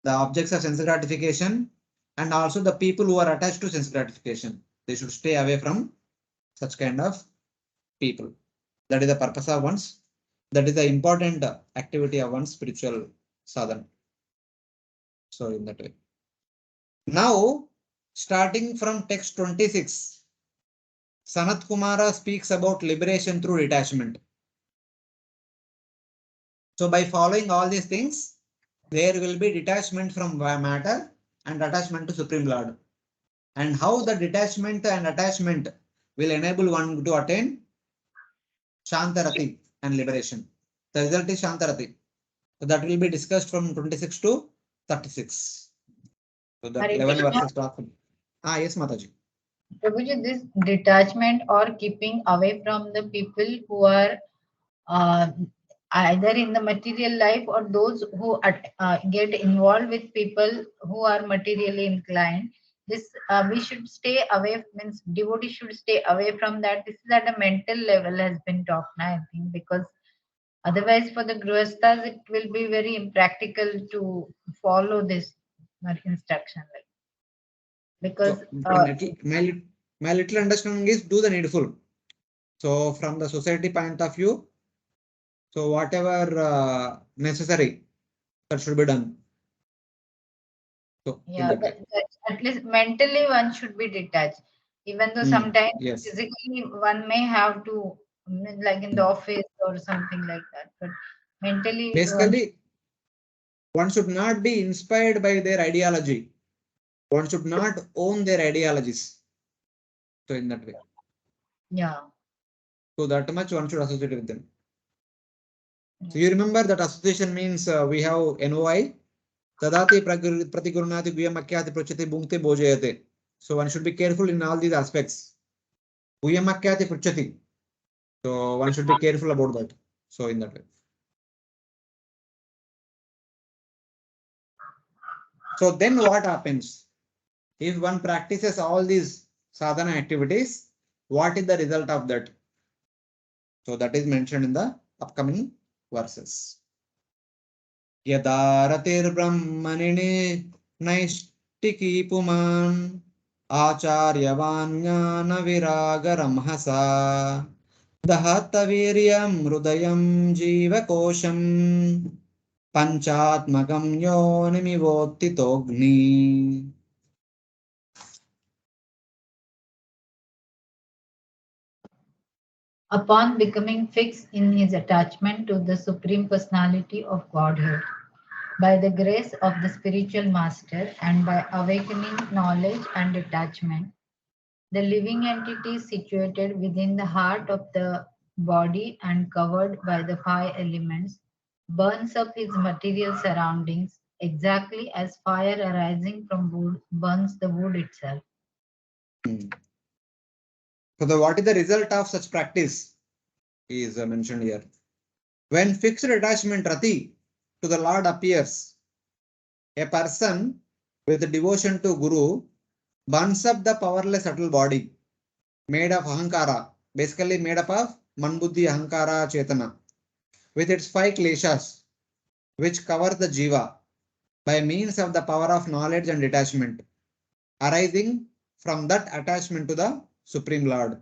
the objects of sense gratification, and also the people who are attached to sense gratification. They should stay away from such kind of people. That is the purpose of one's, that is the important activity of one's spiritual sadhana. So in that way. Now, starting from text 26, Sanat Kumara speaks about liberation through detachment. So by following all these things, there will be detachment from matter and attachment to Supreme Lord. And how the detachment and attachment will enable one to attain Shantarati and liberation. The result is Shantarati. So that will be discussed from 26 to 36. So that Hare 11 Krishna. verses talk. Yes, Mataji. Prabhuji, this detachment or keeping away from the people who are uh, either in the material life or those who get involved with people who are materially inclined, this we should stay away, means devotee should stay away from that. This is at a mental level has been talked now, I think, because otherwise for the grihasthas it will be very impractical to follow this instruction, because So my little understanding is do the needful. So from the society point of view, so whatever necessary, that should be done. So in Yeah, that way. at least mentally one should be detached. Even though sometimes Yes. physically one may have to, like in the office or something like that, but mentally Basically, one should not be inspired by their ideology. One should not own their ideologies. So in that way. yeah. So that much one should associate with them. So you remember that association means we have NOI. Tadati pratigurnati guyamakyati pruchati bhunkti bhojayate. So one should be careful in all these aspects. Guyamakyati pruchati. So one should be careful about that. So in that way. So then what happens? If one practices all these sadhana activities, what is the result of that? So that is mentioned in the upcoming verses. Yadaratir brahmanine naishtiki puman acharyavan jnana viragaramhasa dahataviryam hrudayam jivakosham panchatmakam yonimivottitogni. Upon becoming fixed in his attachment to the Supreme Personality of Godhead, by the grace of the spiritual master and by awakening knowledge and detachment, the living entity situated within the heart of the body and covered by the five elements burns up his material surroundings exactly as fire arising from wood burns the wood itself. So what is the result of such practice is mentioned here. When fixed attachment rati to the Lord appears, a person with devotion to Guru burns up the powerless subtle body made of ahankara, basically made up of manbuddhi, ahankara, chetana, with its five kleshas, which cover the jiva by means of the power of knowledge and detachment, arising from that attachment to the Supreme Lord.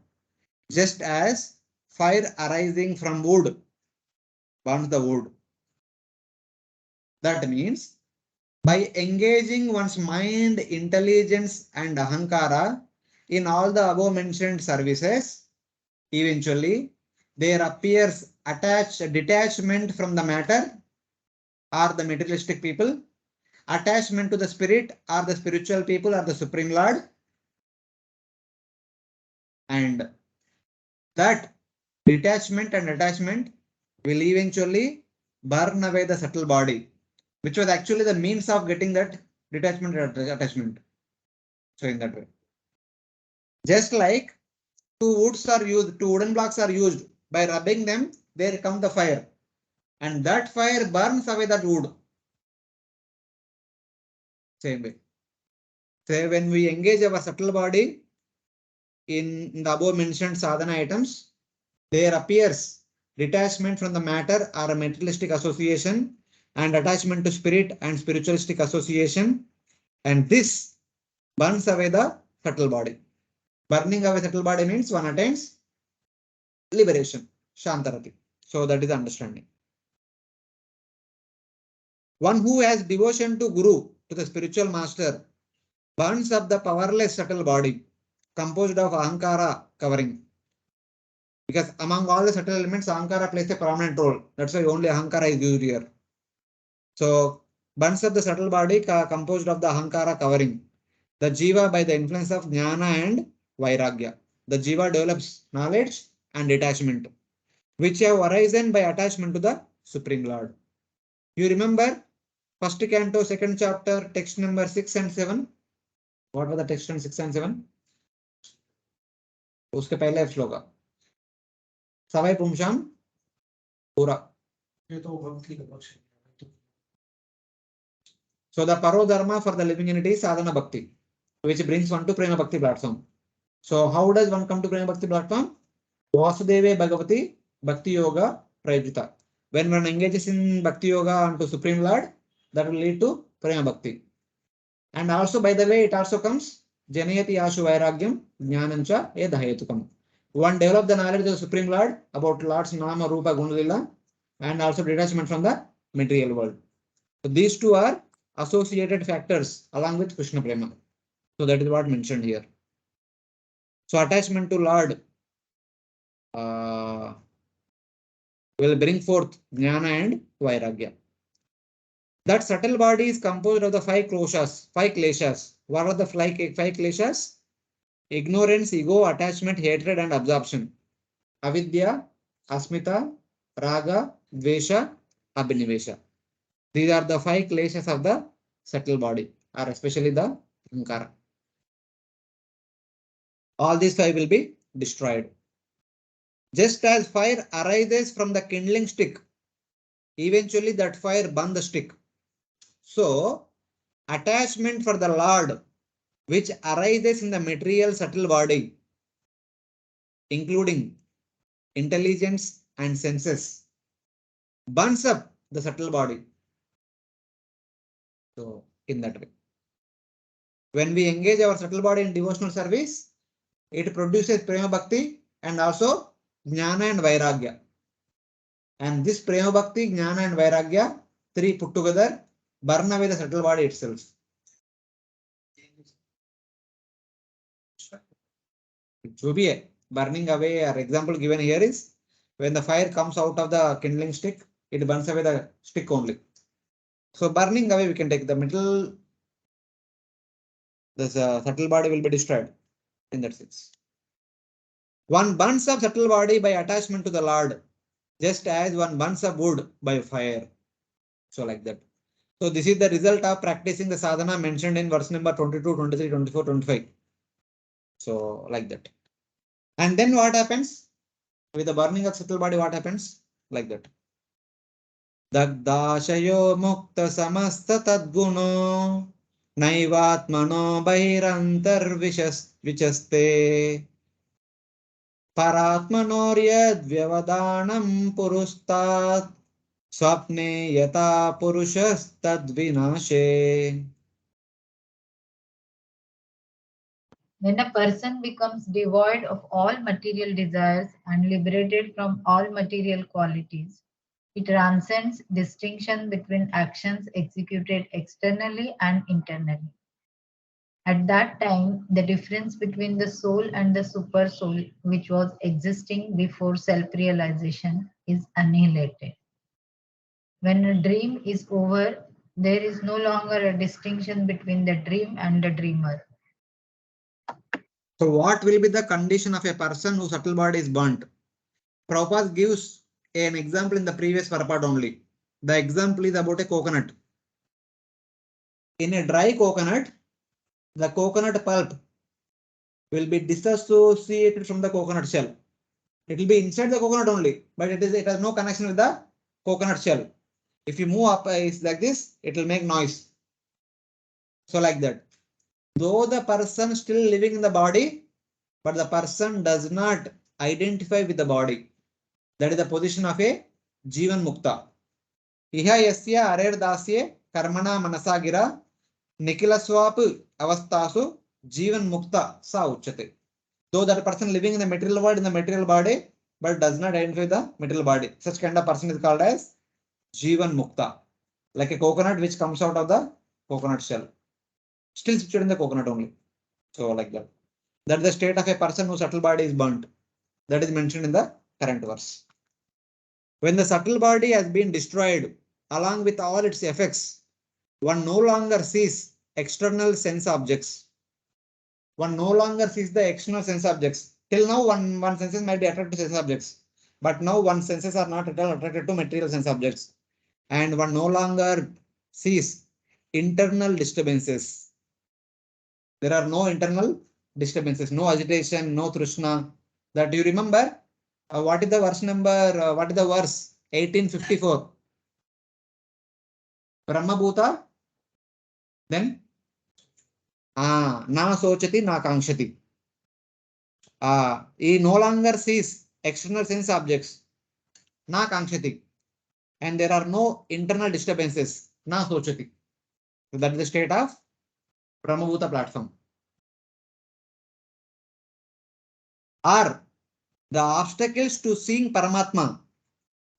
Just as fire arising from wood burns the wood. That means by engaging one's mind, intelligence, and ahankara in all the above mentioned services, eventually there appears detachment from the matter or the materialistic people, attachment to the spirit or the spiritual people or the Supreme Lord, and that detachment and attachment will eventually burn away the subtle body, which was actually the means of getting that detachment and attachment. So in that way, just like two wooden blocks are used, by rubbing them, there comes the fire, and that fire burns away that wood. Same way. So when we engage our subtle body in the above mentioned sadhana items, there appears detachment from the matter or a materialistic association and attachment to spirit and spiritualistic association, and this burns away the subtle body. Burning away subtle body means one attains liberation, shantarati. So that is understanding. One who has devotion to Guru, to the spiritual master, burns up the powerless subtle body composed of ahankara covering. Because among all the subtle elements, ahankara plays a prominent role. That's why only ahankara is used here. So burns up the subtle body composed of the ahankara covering. The jiva by the influence of jnana and vairagya. The jiva develops knowledge and detachment, which have arisen by attachment to the Supreme Lord. You remember first canto, second chapter, text number 6 and 7. What were the text on 6 and 7? उसके पहले श्लोक सवै पुंसाम पूरा. ये तो भक्ति का पक्ष है. So the paro dharma for the living entity is sadhana bhakti, which brings one to prema bhakti platform. So how does one come to prema bhakti platform? Vasudeve Bhagavati Bhakti Yoga Prayojita. When one engages in Bhakti Yoga onto Supreme Lord, that will lead to prema bhakti. And also, by the way, it also comes Janayati Ashu Vairagyam Jnanancha Edhayetukam. One, develop the knowledge of the Supreme Lord about Lord's Nama, Rupa, Gunalila, and also detachment from the material world. So these two are associated factors along with Krishna Prema. So that is what mentioned here. So attachment to Lord will bring forth Jnana and Vairagya. That subtle body is composed of the five kleshas. What are the five kleshas? Ignorance, ego, attachment, hatred, and absorption. Avidya, Asmita, Raga, Dvesha, Abhinivesha. These are the five kleshas of the subtle body, or especially the Ankara. All these five will be destroyed. Just as fire arises from the kindling stick, eventually that fire burns the stick. So, attachment for the Lord, which arises in the material subtle body, including intelligence and senses, burns up the subtle body. So, in that way, when we engage our subtle body in devotional service, it produces prema bhakti and also jnana and vairagya. And this prema bhakti, jnana and vairagya, three put together, burn away the subtle body itself. जो भी है, burning away, or example given here is when the fire comes out of the kindling stick, it burns away the stick only. So burning away, we can take the middle, the subtle body will be destroyed in that sense. One burns up subtle body by attachment to the Lord, just as one burns up wood by fire. So like that. So this is the result of practicing the sadhana mentioned in verse number 22, 23, 24, 25. So like that. And then what happens? With the burning of subtle body, what happens? Like that. Dagdashayo mukta samasta tadguno naivatmano bairantar vichaste paratmanoryad vyavadanam purustat swapne yata purushas tadvinashe. When a person becomes devoid of all material desires and liberated from all material qualities, it transcends distinction between actions executed externally and internally. At that time, the difference between the soul and the super soul, which was existing before self-realization, is annihilated. When a dream is over, there is no longer a distinction between the dream and the dreamer. So what will be the condition of a person whose subtle body is burnt? Prabhupada gives an example in the previous purport only. The example is about a coconut. In a dry coconut, the coconut pulp will be disassociated from the coconut shell. It will be inside the coconut only, but it has no connection with the coconut shell. If you move up like this, it will make noise. So like that. Though the person still living in the body, but the person does not identify with the body. That is the position of a Jivan Mukta. Iha yasya arer dasye karmana manasagira nikila swap avastasu Jivan Mukta sa uchate. Though that person living in the material world, in the material body, but does not identify the material body. Such kind of person is called as Jivan Mukta. Like a coconut which comes out of the coconut shell. Still situated in the coconut only. So like that. That is the state of a person whose subtle body is burnt. That is mentioned in the current verse. When the subtle body has been destroyed along with all its effects, one no longer sees external sense objects. One no longer sees the external sense objects. Till now, one senses might be attracted to sense objects, but now one senses are not at all attracted to material sense objects, and one no longer sees internal disturbances. There are no internal disturbances, no agitation, no trishna. That you remember? What is the verse number? What is the verse? 1854. Brahma Bhuta. Then na sochati na kankshati. He no longer sees external sense objects. Na kankshati. And there are no internal disturbances. Na sochati. So that is the state of Brahma Bhuta platform. Or the obstacles to seeing Paramatma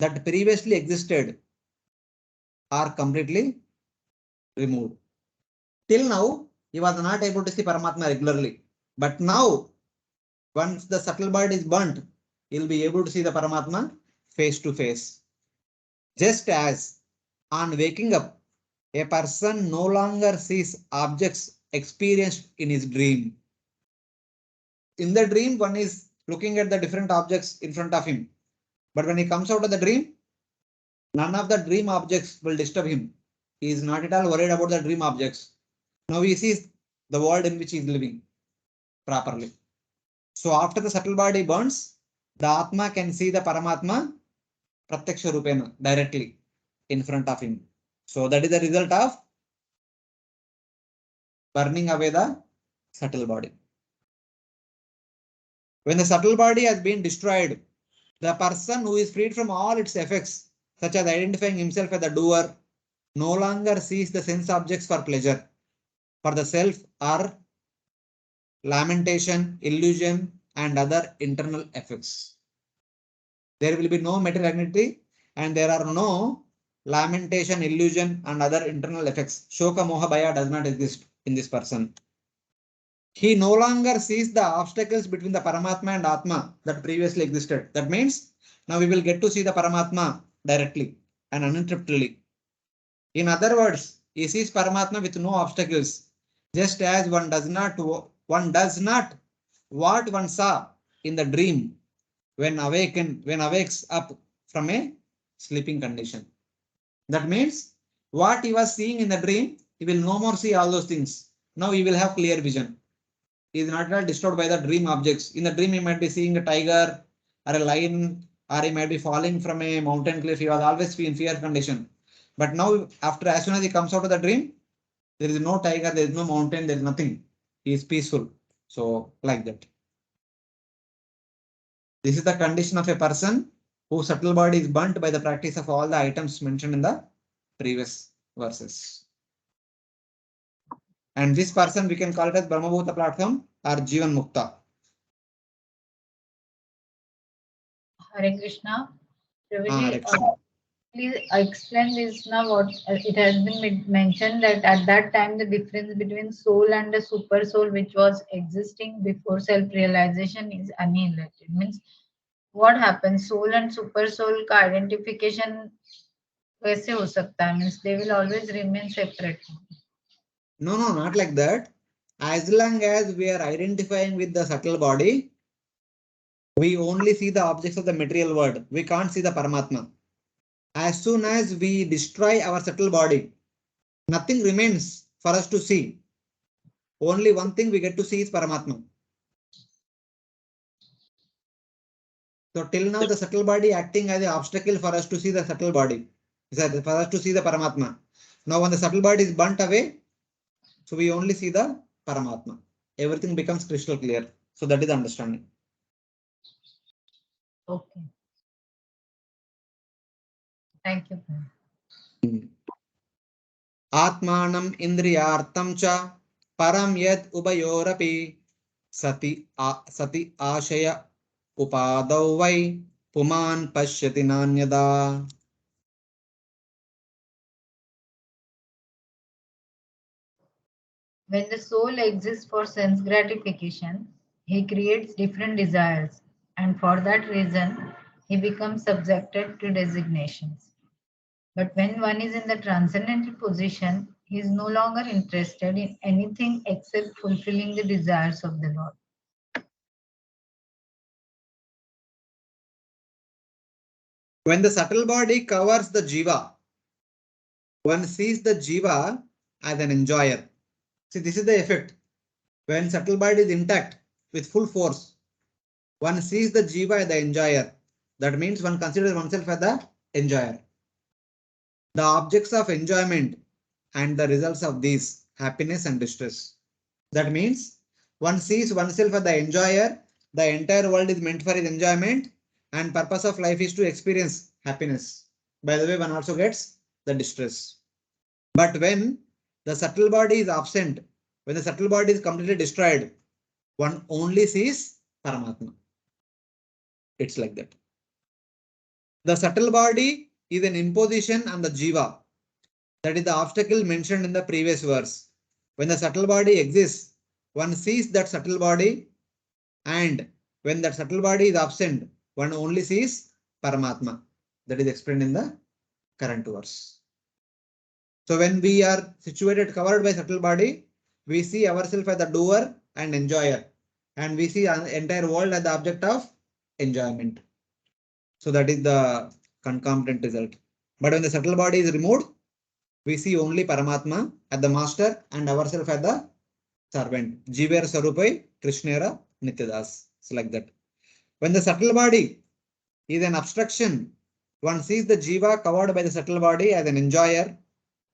that previously existed are completely removed. Till now, he was not able to see Paramatma regularly. But now, once the subtle body is burnt, he'll be able to see the Paramatma face to face. Just as on waking up, a person no longer sees objects experienced in his dream. In the dream, one is looking at the different objects in front of him. But when he comes out of the dream, none of the dream objects will disturb him. He is not at all worried about the dream objects. Now he sees the world in which he is living properly. So after the subtle body burns, the Atma can see the Paramatma Pratyaksha Rupena directly in front of him. So that is the result of burning away the subtle body. When the subtle body has been destroyed, the person who is freed from all its effects, such as identifying himself as the doer, no longer sees the sense objects for pleasure, for the self or lamentation, illusion, and other internal effects. There will be no material identity and there are no lamentation, illusion, and other internal effects. Shoka Moha Bhaya does not exist in this person. He no longer sees the obstacles between the Paramatma and Atma that previously existed. That means now we will get to see the Paramatma directly and uninterruptedly. In other words, he sees Paramatma with no obstacles, just as one does not what one saw in the dream when awakes up from a sleeping condition. That means what he was seeing in the dream, he will no more see all those things. Now he will have clear vision. He is not at all disturbed by the dream objects. In the dream, he might be seeing a tiger or a lion, or he might be falling from a mountain cliff. He was always in fear condition. But now, as soon as he comes out of the dream, there is no tiger, there is no mountain, there is nothing. He is peaceful. So, like that. This is the condition of a person whose subtle body is burnt by the practice of all the items mentioned in the previous verses. And this person we can call it as Brahmabhuta platform or Jivan Mukta. Hare Krishna. Hare Prabhuji, Krishna. please explain this now. What it has been mentioned that at that time the difference between soul and the super soul, which was existing before self-realization, is annihilated. Means what happens? Soul and super soul का identification कैसे हो सकता है? Means they will always remain separate. No, not like that. As long as we are identifying with the subtle body, we only see the objects of the material world. We can't see the Paramatma. As soon as we destroy our subtle body, nothing remains for us to see. Only one thing we get to see is Paramatma. So till now, the subtle body acting as an obstacle for us to see the subtle body, for us to see the Paramatma. Now, when the subtle body is burnt away, so we only see the Paramatma. Everything becomes crystal clear. So that is the understanding. Okay. Thank you. Atmanam indriyartam cha param yad ubayorapi sati ashaya upadau vai puman pashyati nanyada. When the soul exists for sense gratification, he creates different desires, and for that reason, he becomes subjected to designations. But when one is in the transcendental position, he is no longer interested in anything except fulfilling the desires of the Lord. When the subtle body covers the jiva, one sees the jiva as an enjoyer. See, this is the effect. When subtle body is intact with full force, one sees the jiva as the enjoyer. That means one considers oneself as the enjoyer. The objects of enjoyment and the results of these, happiness and distress. That means one sees oneself as the enjoyer. The entire world is meant for his enjoyment, and purpose of life is to experience happiness. By the way, one also gets the distress. But when the subtle body is absent, when the subtle body is completely destroyed, one only sees Paramatma. It's like that. The subtle body is an imposition on the jiva. That is the obstacle mentioned in the previous verse. When the subtle body exists, one sees that subtle body, and when that subtle body is absent, one only sees Paramatma. That is explained in the current verse. So when we are situated covered by subtle body, we see ourselves as the doer and enjoyer, and we see the entire world as the object of enjoyment. So that is the concomitant result. But when the subtle body is removed, we see only Paramatma as the master and ourselves as the servant. Jiver Sarupai Krishnera Nityadas. It's like that. When the subtle body is an obstruction, one sees the jiva covered by the subtle body as an enjoyer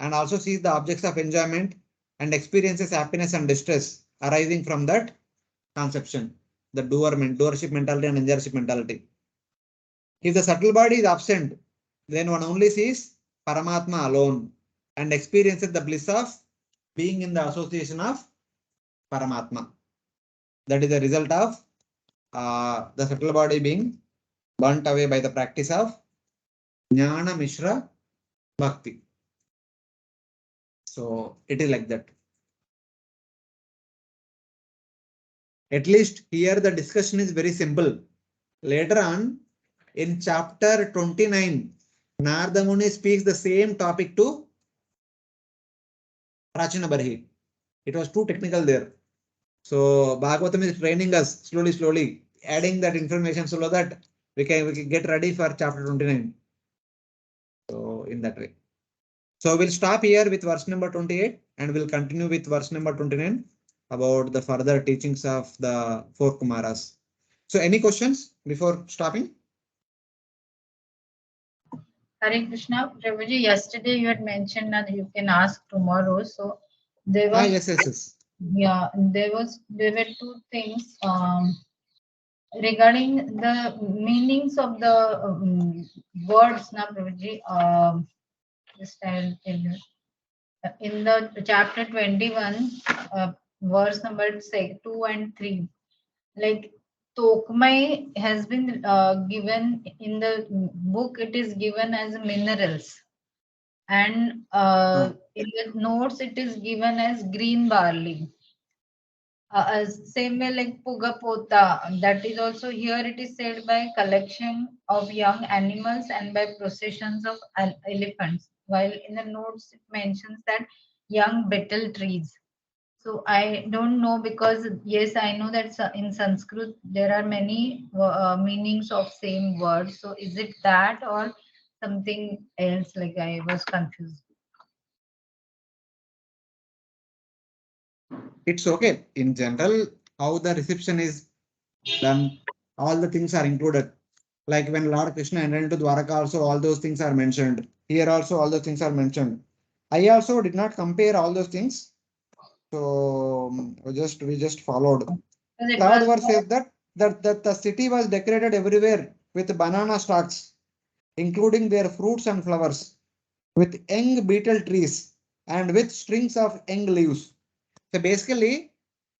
and also sees the objects of enjoyment and experiences happiness and distress arising from that conception, the doership mentality and enjoyership mentality. If the subtle body is absent, then one only sees Paramatma alone and experiences the bliss of being in the association of Paramatma. That is the result of the subtle body being burnt away by the practice of Jnana Mishra Bhakti. So it is like that. At least here the discussion is very simple. Later on, in chapter 29, Narada Muni speaks the same topic to Prachina Barhi. It was too technical there. So Bhagavatam is training us slowly, adding that information so that we can get ready for chapter 29. So in that way. So we'll stop here with verse number 28 and we'll continue with verse number 29 about the further teachings of the four Kumaras. So any questions before stopping? Hare Krishna. Prabhuji, yesterday you had mentioned that you can ask tomorrow. So there was Yes. yeah, there were two things regarding the meanings of the words, na Prabhuji. Just I'll tell you. In the chapter 21, verse number 2 and 3, like Tokmai has been given in the book, it is given as minerals, and in the notes it is given as green barley. Same way like Pugapota, that is also here it is said by collection of young animals and by processions of elephants, while in the notes it mentions that young betel trees. So I don't know, because yes, I know that in Sanskrit there are many meanings of same word. So is it that or something else? Like I was confused. It's okay. In general, how the reception is done, all the things are included. Like when Lord Krishna entered into Dwaraka, also all those things are mentioned. Here also all those things are mentioned. I also did not compare all those things. So we just followed. Third verse says that the city was decorated everywhere with banana stalks, including their fruits and flowers, with young betel trees and with strings of young leaves. So basically,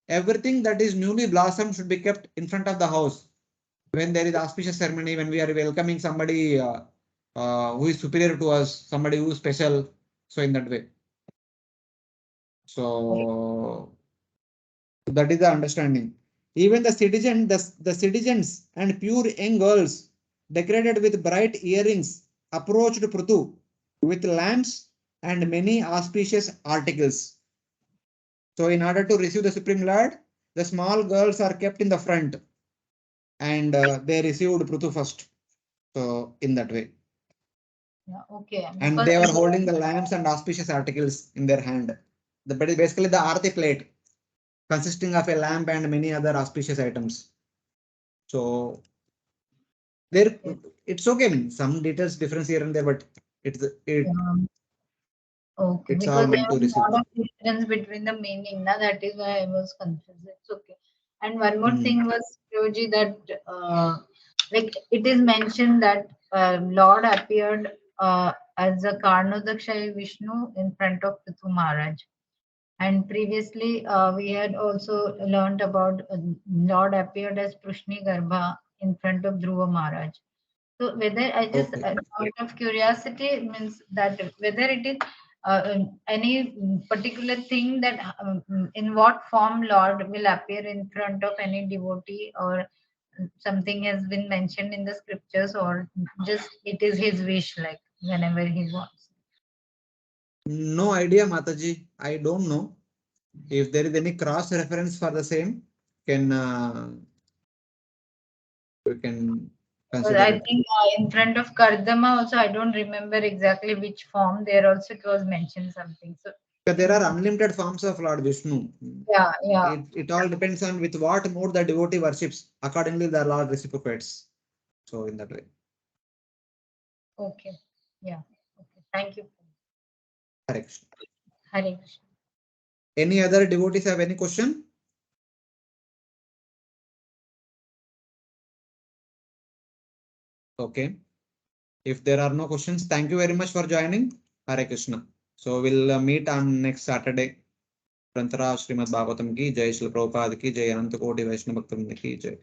everything that is newly blossomed should be kept in front of the house when there is auspicious ceremony, when we are welcoming somebody who is superior to us, somebody who is special. So in that way. So that is the understanding. Even the citizens and pure young girls decorated with bright earrings approached Prthu with lamps and many auspicious articles. So in order to receive the Supreme Lord, the small girls are kept in the front and they received Prthu first. So in that way. Yeah, okay. And they were holding the lamps and auspicious articles in their hand. Basically the Aarti plate consisting of a lamp and many other auspicious items. So there, it's okay. I mean, some details difference here and there, but it's okay, it's because all there meant to was a receive. lot of difference between the meaning. Now that is why I was confused. It's okay. And one more thing was, Yoji, that like it is mentioned that Lord appeared as a Karnodakshayi Vishnu in front of Prithu Maharaj. And previously, we had also learned about Lord appeared as Prushni Garbha in front of Dhruva Maharaj. So whether I just Okay. out of curiosity means that whether it is any particular thing that in what form Lord will appear in front of any devotee, or something has been mentioned in the scriptures, or just it is his wish, like whenever he wants. No idea, Mataji. I don't know. If there is any cross reference for the same, we can But consider I it. think in front of Kardama also, I don't remember exactly which form. There also it was mentioned something. So But there are unlimited forms of Lord Vishnu. yeah. It all depends on with what mode the devotee worships. Accordingly, the Lord reciprocates. So in that way. Okay. Yeah. Okay. Thank you. Hare Krishna. Hare Krishna. Any other devotees have any question? Okay. If there are no questions, thank you very much for joining. Hare Krishna. So we'll meet on next Saturday. Prantara Srimad Bhagavatam ki Jai, Srila Prabhupada ki Jai, Ananta Koti Vaishnava Bhakta Vrinda ki Jai.